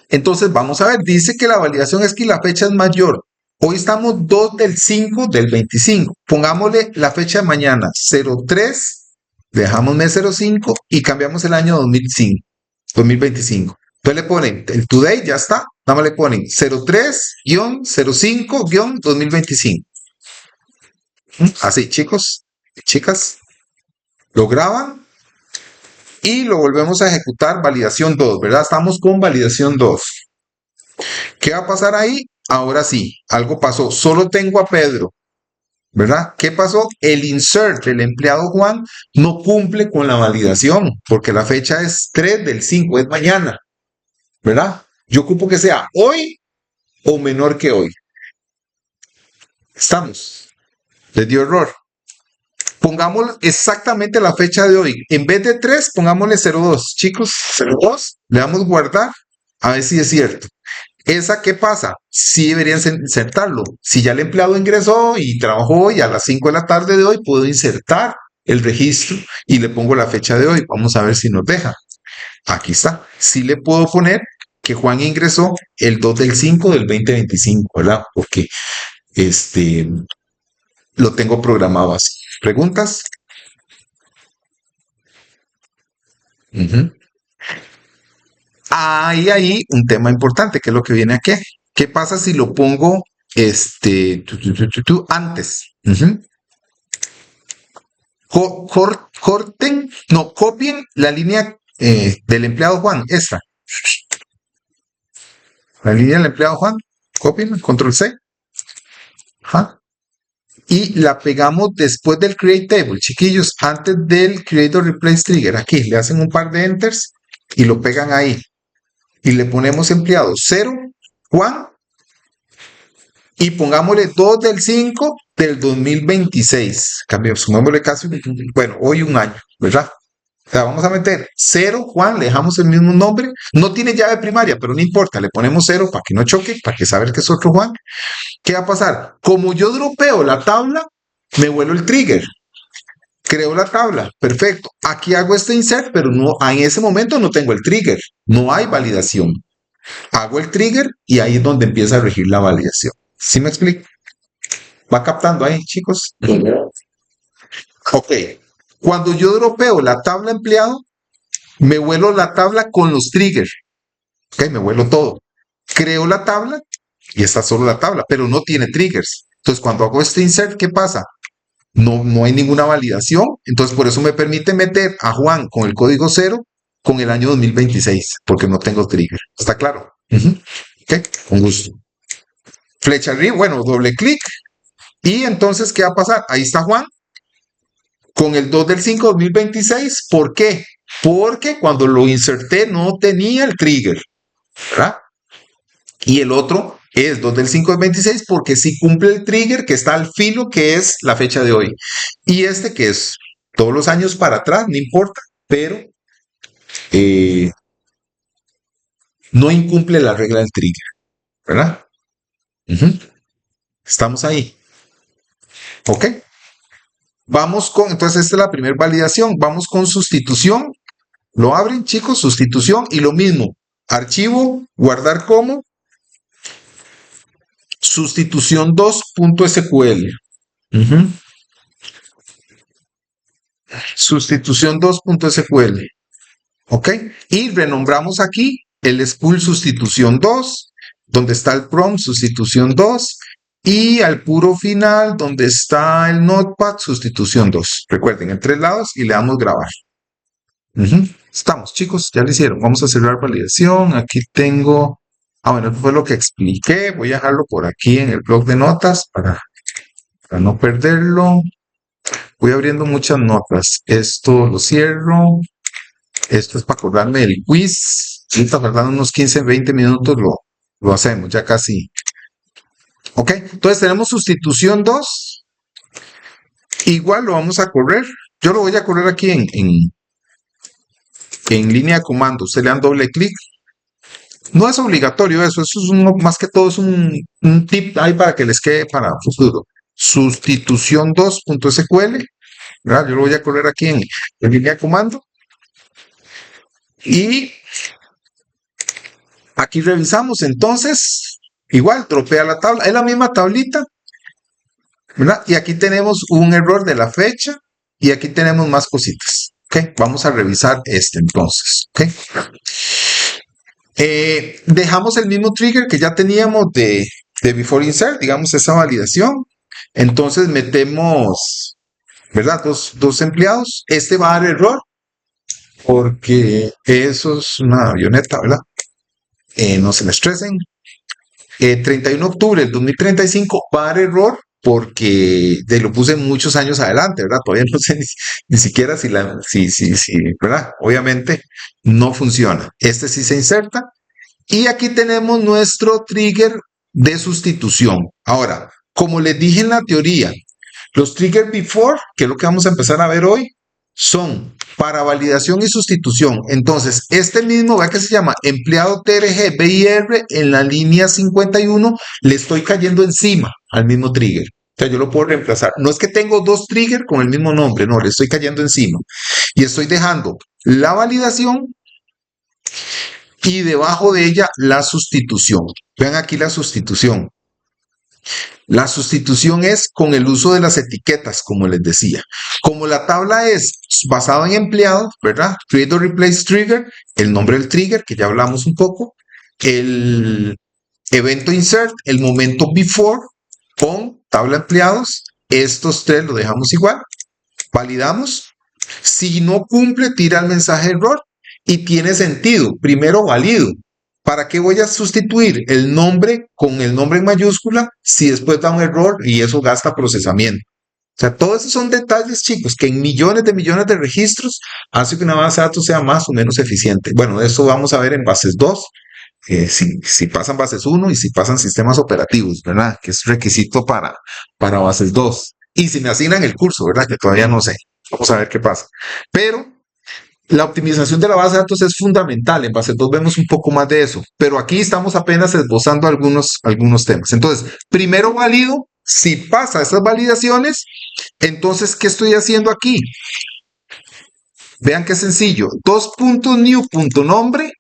Entonces, vamos a ver, dice que la validación es que la fecha es mayor. Hoy estamos 2 del 5 del 25. Pongámosle la fecha de mañana, 03, dejamos mes 05 y cambiamos el año 2025. Entonces le ponen el today, ya está. Nada más le ponen 03-05-2025. Así, chicos, chicas, lo graban y lo volvemos a ejecutar, validación 2, ¿verdad? Estamos con validación 2. ¿Qué va a pasar ahí? Ahora sí, algo pasó. Solo tengo a Pedro, ¿verdad? ¿Qué pasó? El insert, el empleado Juan, no cumple con la validación, porque la fecha es 3 del 5, es mañana, ¿verdad? Yo ocupo que sea hoy o menor que hoy. Estamos. Les dio error. Pongamos exactamente la fecha de hoy. En vez de 3, pongámosle 02. Chicos, 02. Le damos guardar. A ver si es cierto. ¿Esa qué pasa? Sí deberían insertarlo. Si ya el empleado ingresó y trabajó hoy a las 5 de la tarde de hoy, puedo insertar el registro y le pongo la fecha de hoy. Vamos a ver si nos deja. Aquí está. Sí le puedo poner que Juan ingresó el 2 del 5 del 2025, ¿verdad? Porque lo tengo programado así. ¿Preguntas? Hay ahí un tema importante, que es lo que viene aquí. ¿Qué pasa si lo pongo antes? Copien la línea del empleado Juan, esta. La línea del empleado Juan, copien, control C. Ajá. Y la pegamos después del create table, chiquillos, antes del create or replace trigger. Aquí le hacen un par de enters y lo pegan ahí. Y le ponemos empleado 0, Juan, y pongámosle 2 del 5 del 2026. Sumémosle casi, bueno, hoy un año, ¿verdad? O sea, vamos a meter 0, Juan, le dejamos el mismo nombre. No tiene llave primaria, pero no importa, le ponemos 0 para que no choque, para que saber que es otro Juan. ¿Qué va a pasar? Como yo dropeo la tabla, me vuelo el trigger. Creo la tabla, perfecto. Aquí hago este insert, pero no, en ese momento no tengo el trigger. No hay validación. Hago el trigger y ahí es donde empieza a regir la validación. ¿Sí me explico? ¿Va captando ahí, chicos? Ok. Cuando yo dropeo la tabla empleado, me vuelo la tabla con los triggers. Ok, me vuelo todo. Creo la tabla y está solo la tabla, pero no tiene triggers. Entonces, cuando hago este insert, ¿qué pasa? No hay ninguna validación. Entonces, por eso me permite meter a Juan con el código 0 con el año 2026, porque no tengo trigger. ¿Está claro? Ok, con gusto. Flecha arriba, bueno, doble clic. Y entonces, ¿qué va a pasar? Ahí está Juan con el 2 del 5 2026. ¿Por qué? Porque cuando lo inserté no tenía el trigger, ¿verdad? Y el otro es 2 del 5 del 26 porque sí cumple el trigger que está al filo, que es la fecha de hoy. Y este que es todos los años para atrás, no importa, pero no incumple la regla del trigger, ¿verdad? Estamos ahí. ¿Ok? Vamos con, entonces esta es la primera validación. Vamos con sustitución. Lo abren, chicos, sustitución y lo mismo. Archivo, guardar como, sustitución 2.sql. Sustitución 2.sql. ¿Ok? Y renombramos aquí el spool sustitución 2, donde está el prompt sustitución 2, y al puro final, donde está el notepad sustitución 2. Recuerden, en 3 lados y le damos grabar. Estamos, chicos, ya lo hicieron. Vamos a cerrar validación. Aquí tengo... bueno, eso fue lo que expliqué. Voy a dejarlo por aquí en el blog de notas para no perderlo. Voy abriendo muchas notas. Esto lo cierro. Esto es para acordarme del quiz. Ahorita faltando unos 15, 20 minutos lo hacemos, ya casi. Ok, entonces tenemos sustitución 2. Igual lo vamos a correr. Yo lo voy a correr aquí en línea de comando. Se le dan doble clic. No es obligatorio eso es más que todo es un tip ahí para que les quede para futuro. Sustitución 2.sql. ¿Verdad? Yo lo voy a correr aquí en línea de comando. Y aquí revisamos entonces, igual, tropea la tabla, es la misma tablita, ¿verdad? Y aquí tenemos un error de la fecha y aquí tenemos más cositas, ¿ok? Vamos a revisar este entonces, ¿ok? Dejamos el mismo trigger que ya teníamos de before insert, digamos esa validación, entonces metemos, ¿verdad? Dos empleados, este va a dar error porque eso es una avioneta, ¿verdad? No se me estresen. 31 de octubre del 2035 va a dar error porque lo puse muchos años adelante, ¿verdad? Todavía no sé ni siquiera si, ¿verdad? Obviamente no funciona. Este sí se inserta. Y aquí tenemos nuestro trigger de sustitución. Ahora, como les dije en la teoría, los trigger before, que es lo que vamos a empezar a ver hoy, son para validación y sustitución. Entonces, este mismo, vea que se llama empleado TRG BIR en la línea 51, le estoy cayendo encima al mismo trigger. O sea, yo lo puedo reemplazar. No es que tengo 2 triggers con el mismo nombre, no, le estoy cayendo encima. Y estoy dejando la validación y debajo de ella la sustitución. Vean aquí la sustitución. La sustitución es con el uso de las etiquetas, como les decía. Como la tabla es basada en empleados, ¿verdad? Create or replace trigger, el nombre del trigger, que ya hablamos un poco, el evento insert, el momento before, con tabla empleados, estos 3 lo dejamos igual, validamos. Si no cumple, tira el mensaje error y tiene sentido. Primero valido. ¿Para qué voy a sustituir el nombre con el nombre en mayúscula si después da un error y eso gasta procesamiento? O sea, todos esos son detalles, chicos, que en millones de registros hace que una base de datos sea más o menos eficiente. Bueno, eso vamos a ver en bases 2, si pasan bases 1 y si pasan sistemas operativos, ¿verdad? Que es requisito para bases 2. Y si me asignan el curso, ¿verdad? Que todavía no sé. Vamos a ver qué pasa. Pero La optimización de la base de datos es fundamental. En base 2 vemos un poco más de eso, pero aquí estamos apenas esbozando algunos temas. Entonces, primero valido. Si pasa esas validaciones, entonces, ¿qué estoy haciendo aquí? Vean qué sencillo. 2.new.nombre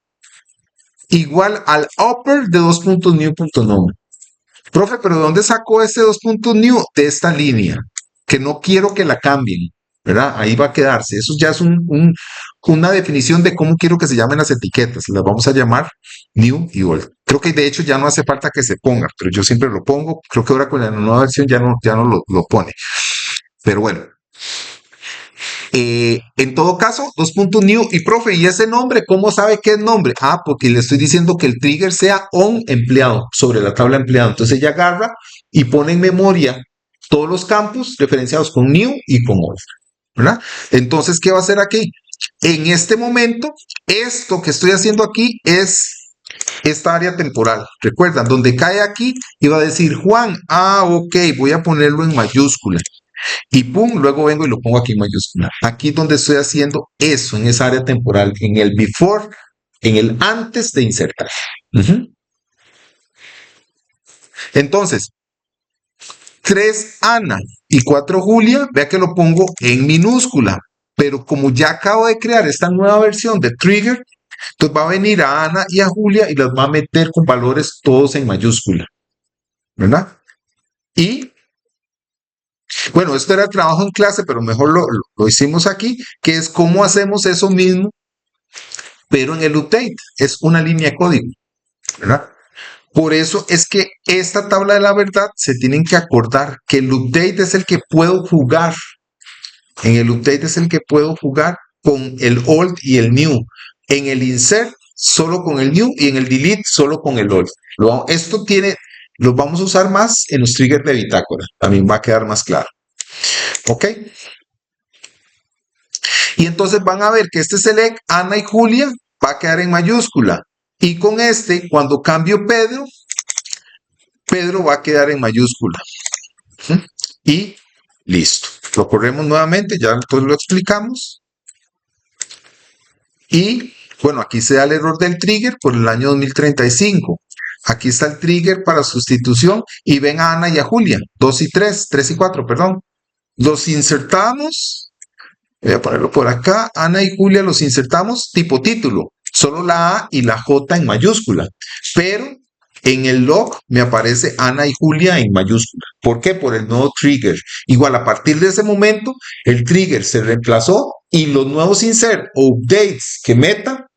igual al upper de 2.new.nombre. Profe, pero ¿de dónde sacó este 2.new? De esta línea, que no quiero que la cambien, ¿verdad? Ahí va a quedarse. Eso ya es una definición de cómo quiero que se llamen las etiquetas. Las vamos a llamar new y old. Creo que de hecho ya no hace falta que se ponga, pero yo siempre lo pongo. Creo que ahora con la nueva versión ya no lo pone. Pero bueno, en todo caso, 2.new y profe, ¿y ese nombre? ¿Cómo sabe qué es nombre? Ah, porque le estoy diciendo que el trigger sea on empleado, sobre la tabla empleado. Entonces ella agarra y pone en memoria todos los campos referenciados con new y con old, ¿verdad? Entonces, ¿qué va a hacer aquí? En este momento, esto que estoy haciendo aquí es esta área temporal. Recuerdan, donde cae aquí, iba a decir Juan. Ah, ok, voy a ponerlo en mayúscula. Y pum, luego vengo y lo pongo aquí en mayúscula. Aquí donde estoy haciendo eso, en esa área temporal, en el before, en el antes de insertar. Entonces, 3 Ana y 4 Julia, vea que lo pongo en minúscula. Pero como ya acabo de crear esta nueva versión de trigger, entonces va a venir a Ana y a Julia y las va a meter con valores todos en mayúscula. ¿Verdad? Y bueno, esto era el trabajo en clase, pero mejor lo hicimos aquí, que es cómo hacemos eso mismo pero en el update es una línea de código, ¿verdad? Por eso es que esta tabla de la verdad se tienen que acordar que el update es el que puedo jugar. En el update es el que puedo jugar con el old y el new. En el insert solo con el new y en el delete solo con el old. Esto lo vamos a usar más en los triggers de bitácora. También va a quedar más claro. ¿Ok? Y entonces van a ver que este select, Ana y Julia, va a quedar en mayúscula. Y con este, cuando cambio Pedro, Pedro va a quedar en mayúscula. Y listo. Lo corremos nuevamente, ya entonces lo explicamos. Y bueno, aquí se da el error del trigger por el año 2035. Aquí está el trigger para sustitución y ven a Ana y a Julia, 2 y 3, 3 y 4, perdón. Los insertamos, voy a ponerlo por acá, Ana y Julia los insertamos tipo título, solo la A y la J en mayúscula, pero en el log me aparece Ana y Julia en mayúscula. ¿Por qué? Por el nuevo trigger. Igual a partir de ese momento, el trigger se reemplazó y los nuevos insert o updates que meta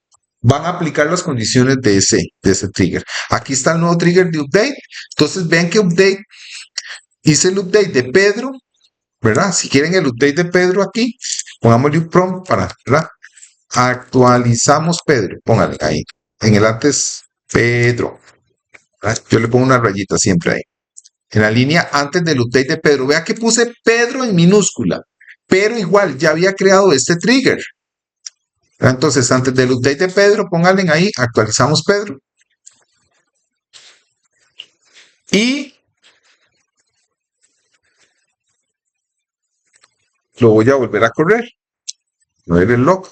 van a aplicar las condiciones de ese trigger. Aquí está el nuevo trigger de update. Entonces vean que update, hice el update de Pedro, ¿verdad? Si quieren el update de Pedro aquí, pongámosle un prompt para, ¿verdad? Actualizamos Pedro, póngale ahí. En el antes, Pedro. ¿Verdad? Yo le pongo una rayita siempre ahí. En la línea antes del update de Pedro. Vea que puse Pedro en minúscula. Pero igual, ya había creado este trigger. Entonces, antes del update de Pedro, pónganle ahí, actualizamos Pedro. Y lo voy a volver a correr. Ver el log.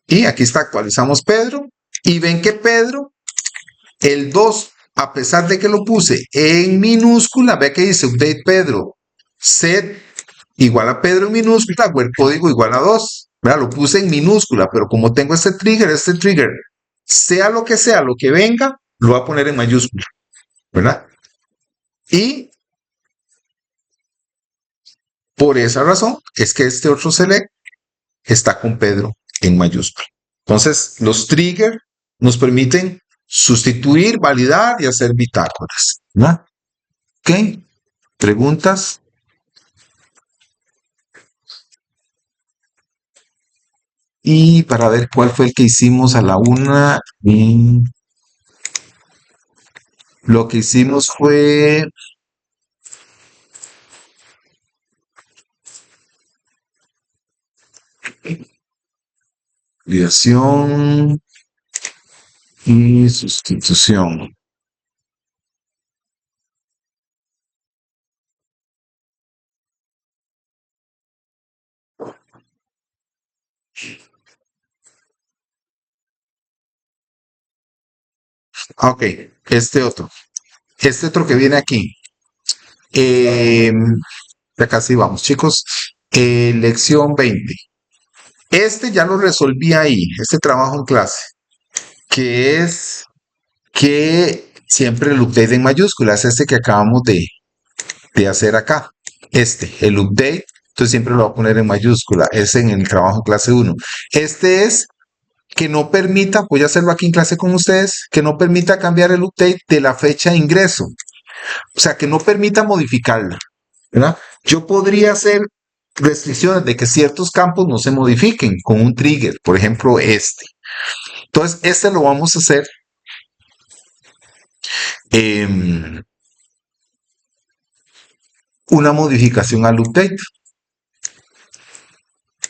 Y aquí está, actualizamos Pedro. Y ven que Pedro, el 2, a pesar de que lo puse en minúscula, ve que dice update Pedro, set igual a Pedro en minúscula, o el código igual a 2. ¿Verdad? Lo puse en minúscula, pero como tengo este trigger, sea lo que venga, lo voy a poner en mayúscula. ¿Verdad? Y por esa razón es que este otro select está con Pedro en mayúscula. Entonces, los triggers nos permiten sustituir, validar y hacer bitácoras. ¿No? ¿Ok? ¿Preguntas? Y para ver cuál fue el que hicimos a la 1, lo que hicimos fue creación y sustitución. Ok, este otro. Este otro que viene aquí. Ya casi vamos, chicos. Lección 20. Este ya lo resolví ahí, este trabajo en clase, que es que siempre el update en mayúsculas, este que acabamos de hacer acá. El update, entonces siempre lo voy a poner en mayúscula, es en el trabajo en clase 1. Este es que no permita, voy a hacerlo aquí en clase con ustedes, que no permita cambiar el update de la fecha de ingreso. O sea, que no permita modificarla, ¿verdad? Yo podría hacer restricciones de que ciertos campos no se modifiquen con un trigger, por ejemplo, este. Entonces, este lo vamos a hacer una modificación al update.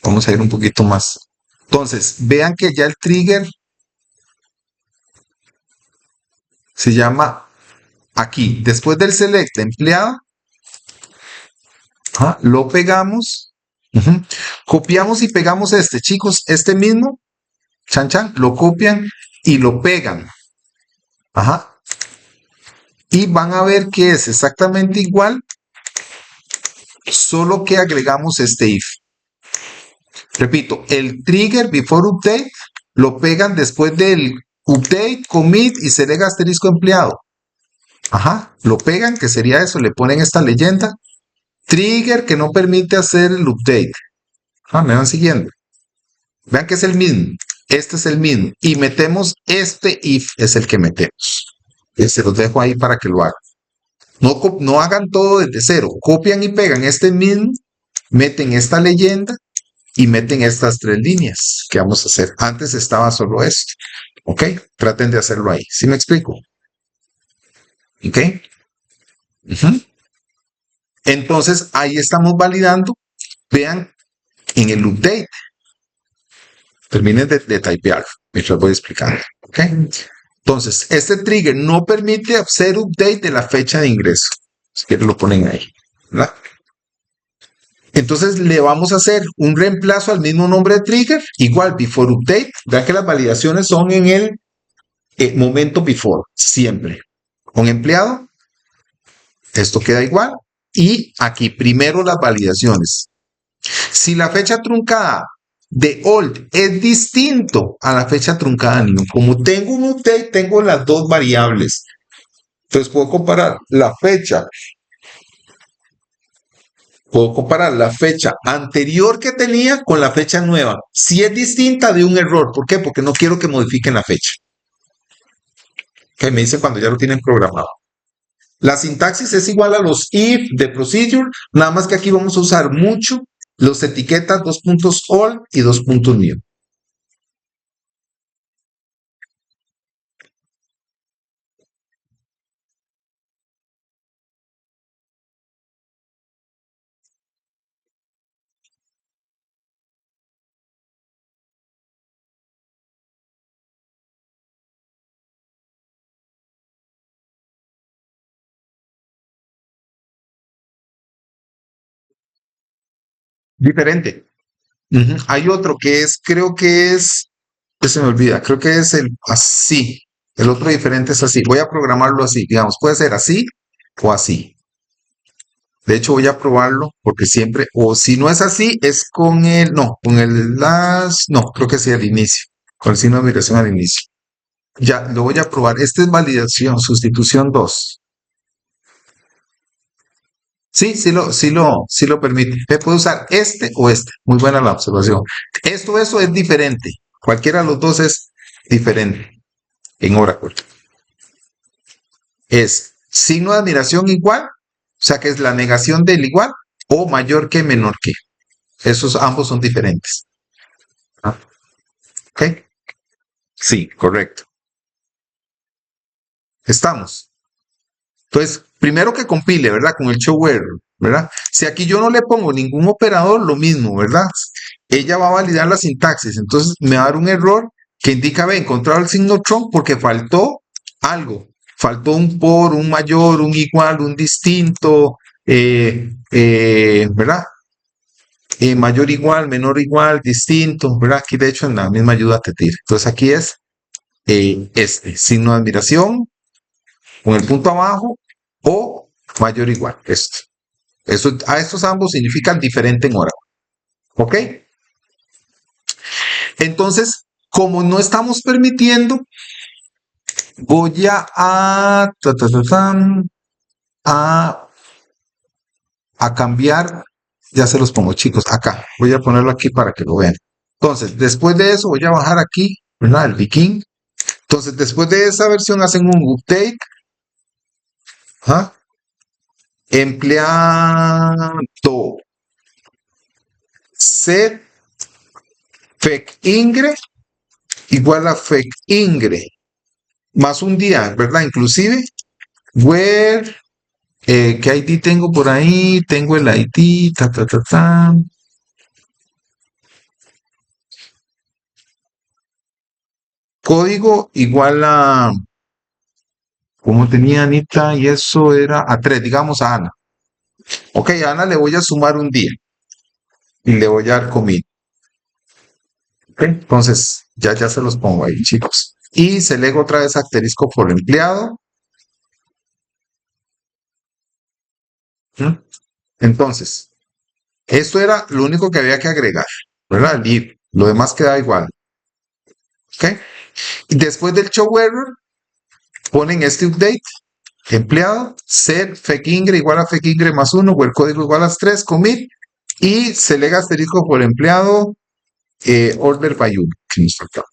Vamos a ir un poquito más. Entonces, vean que ya el trigger se llama aquí, después del select empleado, lo pegamos, copiamos y pegamos este, chicos, este mismo, chan chan, lo copian y lo pegan. Y van a ver que es exactamente igual, solo que agregamos este if. Repito, el trigger before update lo pegan después del update, commit y select asterisco empleado. Lo pegan, que sería eso, le ponen esta leyenda. Trigger que no permite hacer el update. Me van siguiendo. Vean que es el mismo. Este es el mismo. Y metemos este if, es el que metemos. Se los dejo ahí para que lo hagan. No hagan todo desde cero. Copian y pegan este mismo, meten esta leyenda y meten estas 3 líneas que vamos a hacer. Antes estaba solo esto. ¿Ok? Traten de hacerlo ahí. ¿Sí me explico? ¿Ok? Entonces, ahí estamos validando. Vean en el update. Terminen de typear mientras voy explicando. ¿Ok? Entonces, este trigger no permite hacer update de la fecha de ingreso. Si quieren lo ponen ahí. ¿Verdad? Entonces le vamos a hacer un reemplazo al mismo nombre de trigger, igual before update. Vean que las validaciones son en el momento before, siempre. Con empleado, esto queda igual. Y aquí primero las validaciones. Si la fecha truncada de old es distinto a la fecha truncada de new, como tengo un update, tengo las dos variables. Entonces puedo comparar la fecha anterior que tenía con la fecha nueva. Si es distinta de un error. ¿Por qué? Porque no quiero que modifiquen la fecha. Que me dicen cuando ya lo tienen programado. La sintaxis es igual a los if de procedure, nada más que aquí vamos a usar mucho los etiquetas 2 puntos all y 2 puntos new. Diferente. Hay otro que es, creo que es, que se me olvida, creo que es el así. El otro diferente es así. Voy a programarlo así, digamos, puede ser así o así. De hecho, voy a probarlo porque siempre, o si no es así, es con el, no, con el las, no, creo que sí al inicio, con el signo de admiración al inicio. Ya, lo voy a probar. Este es validación, sustitución 2. Sí lo permite. Puede usar este o este. Muy buena la observación. Eso es diferente. Cualquiera de los dos es diferente en Oracle. Es signo de admiración igual, o sea que es la negación del igual, o mayor que, menor que. Esos ambos son diferentes. ¿Ok? Sí, correcto. Estamos. Entonces, primero que compile, ¿verdad? Con el show error, ¿verdad? Si aquí yo no le pongo ningún operador, lo mismo, ¿verdad? Ella va a validar la sintaxis. Entonces, me va a dar un error que indica, ve, encontrar el signo trump porque faltó algo. Faltó un por, un mayor, un igual, un distinto, ¿verdad? Mayor igual, menor igual, distinto, ¿verdad? Aquí de hecho en la misma ayuda te tira. Entonces aquí es signo de admiración con el punto abajo o mayor o igual. A estos ambos significan diferente en hora. ¿Ok? Entonces, como no estamos permitiendo, voy a cambiar, ya se los pongo chicos, acá, voy a ponerlo aquí para que lo vean. Entonces, después de eso voy a bajar aquí, ¿verdad? El Viking. Entonces, después de esa versión hacen un update. ¿Ah? Empleado set fecingre igual a fecingre más un día, ¿verdad? Inclusive, where, ¿qué ID tengo por ahí? Tengo el ID, código igual a, como tenía Anita, y eso era a 3, digamos a Ana. Ok, a Ana le voy a sumar un día y le voy a dar commit. Okay, entonces, ya se los pongo ahí, chicos. Y selego otra vez asterisco por empleado. Entonces, esto era lo único que había que agregar, ¿verdad? Y lo demás queda igual. ¿Ok? Y después del show error, ponen este update, empleado, set fecingre igual a fecingre más 1, o el código igual a 3, commit, y selega asterisco por empleado, order by you, que nos faltaba.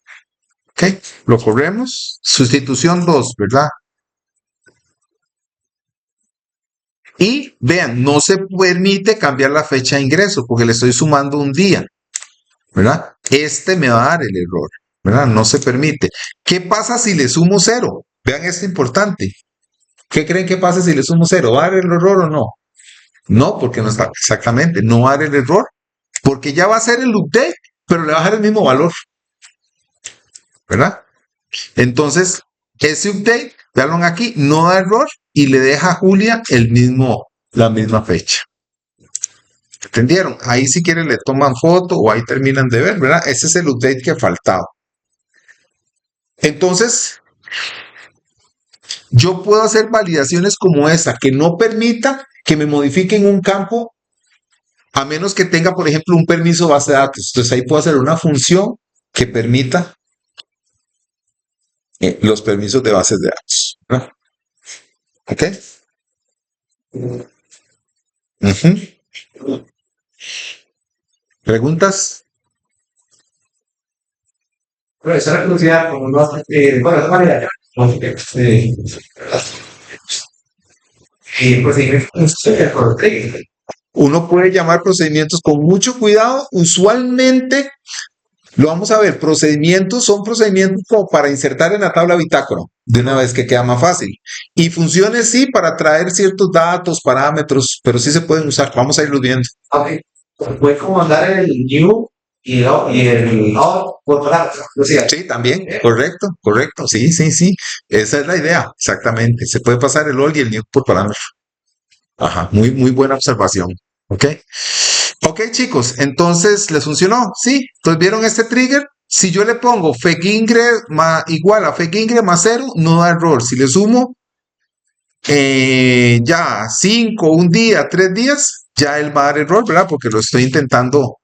¿Ok? Lo corremos. Sustitución 2, ¿verdad? Y vean, no se permite cambiar la fecha de ingreso porque le estoy sumando un día, ¿verdad? Este me va a dar el error, ¿verdad? No se permite. ¿Qué pasa si le sumo 0? Vean esto importante. ¿Qué creen que pasa si le sumo 0? ¿Va a dar el error o no? No, porque no está exactamente, no va a dar el error, porque ya va a ser el update, pero le va a dar el mismo valor, ¿verdad? Entonces, ese update, veanlo aquí, no da error y le deja a Julia la misma fecha. ¿Entendieron? Ahí si quieren le toman foto o ahí terminan de ver, ¿verdad? Ese es el update que faltaba. Entonces, yo puedo hacer validaciones como esa, que no permita que me modifiquen un campo a menos que tenga, por ejemplo, un permiso base de datos. Entonces ahí puedo hacer una función que permita los permisos de bases de datos, ¿verdad? ¿Ok? ¿Preguntas? Pero esa reclusidad, como no hace, bueno, de manera, y procedimientos por trigger. Uno puede llamar procedimientos con mucho cuidado. Usualmente, lo vamos a ver, procedimientos son procedimientos como para insertar en la tabla bitácora, de una vez que queda más fácil. Y funciones sí, para traer ciertos datos, parámetros, pero sí se pueden usar. Vamos a irlos viendo. Ok, puedes como mandar el new y el out por la reclusidad. Sí, también, correcto, sí. Esa es la idea, exactamente. Se puede pasar el all y el new por parámetro. Ajá, muy buena observación. ¿Ok? Ok, chicos, entonces, ¿les funcionó? Sí, entonces, ¿vieron este trigger? Si yo le pongo fecingre igual a fecingre más 0, no da error. Si le sumo ya 5, un día, 3 días, ya él va a dar error, ¿verdad? Porque lo estoy intentando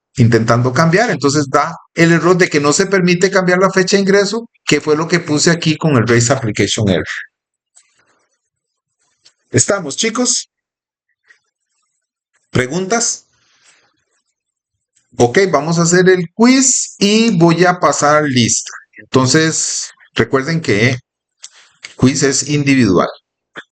cambiar. Entonces da el error de que no se permite cambiar la fecha de ingreso, que fue lo que puse aquí con el Raise Application Error. ¿Estamos, chicos? ¿Preguntas? Ok, vamos a hacer el quiz y voy a pasar lista. Entonces, recuerden que quiz es individual.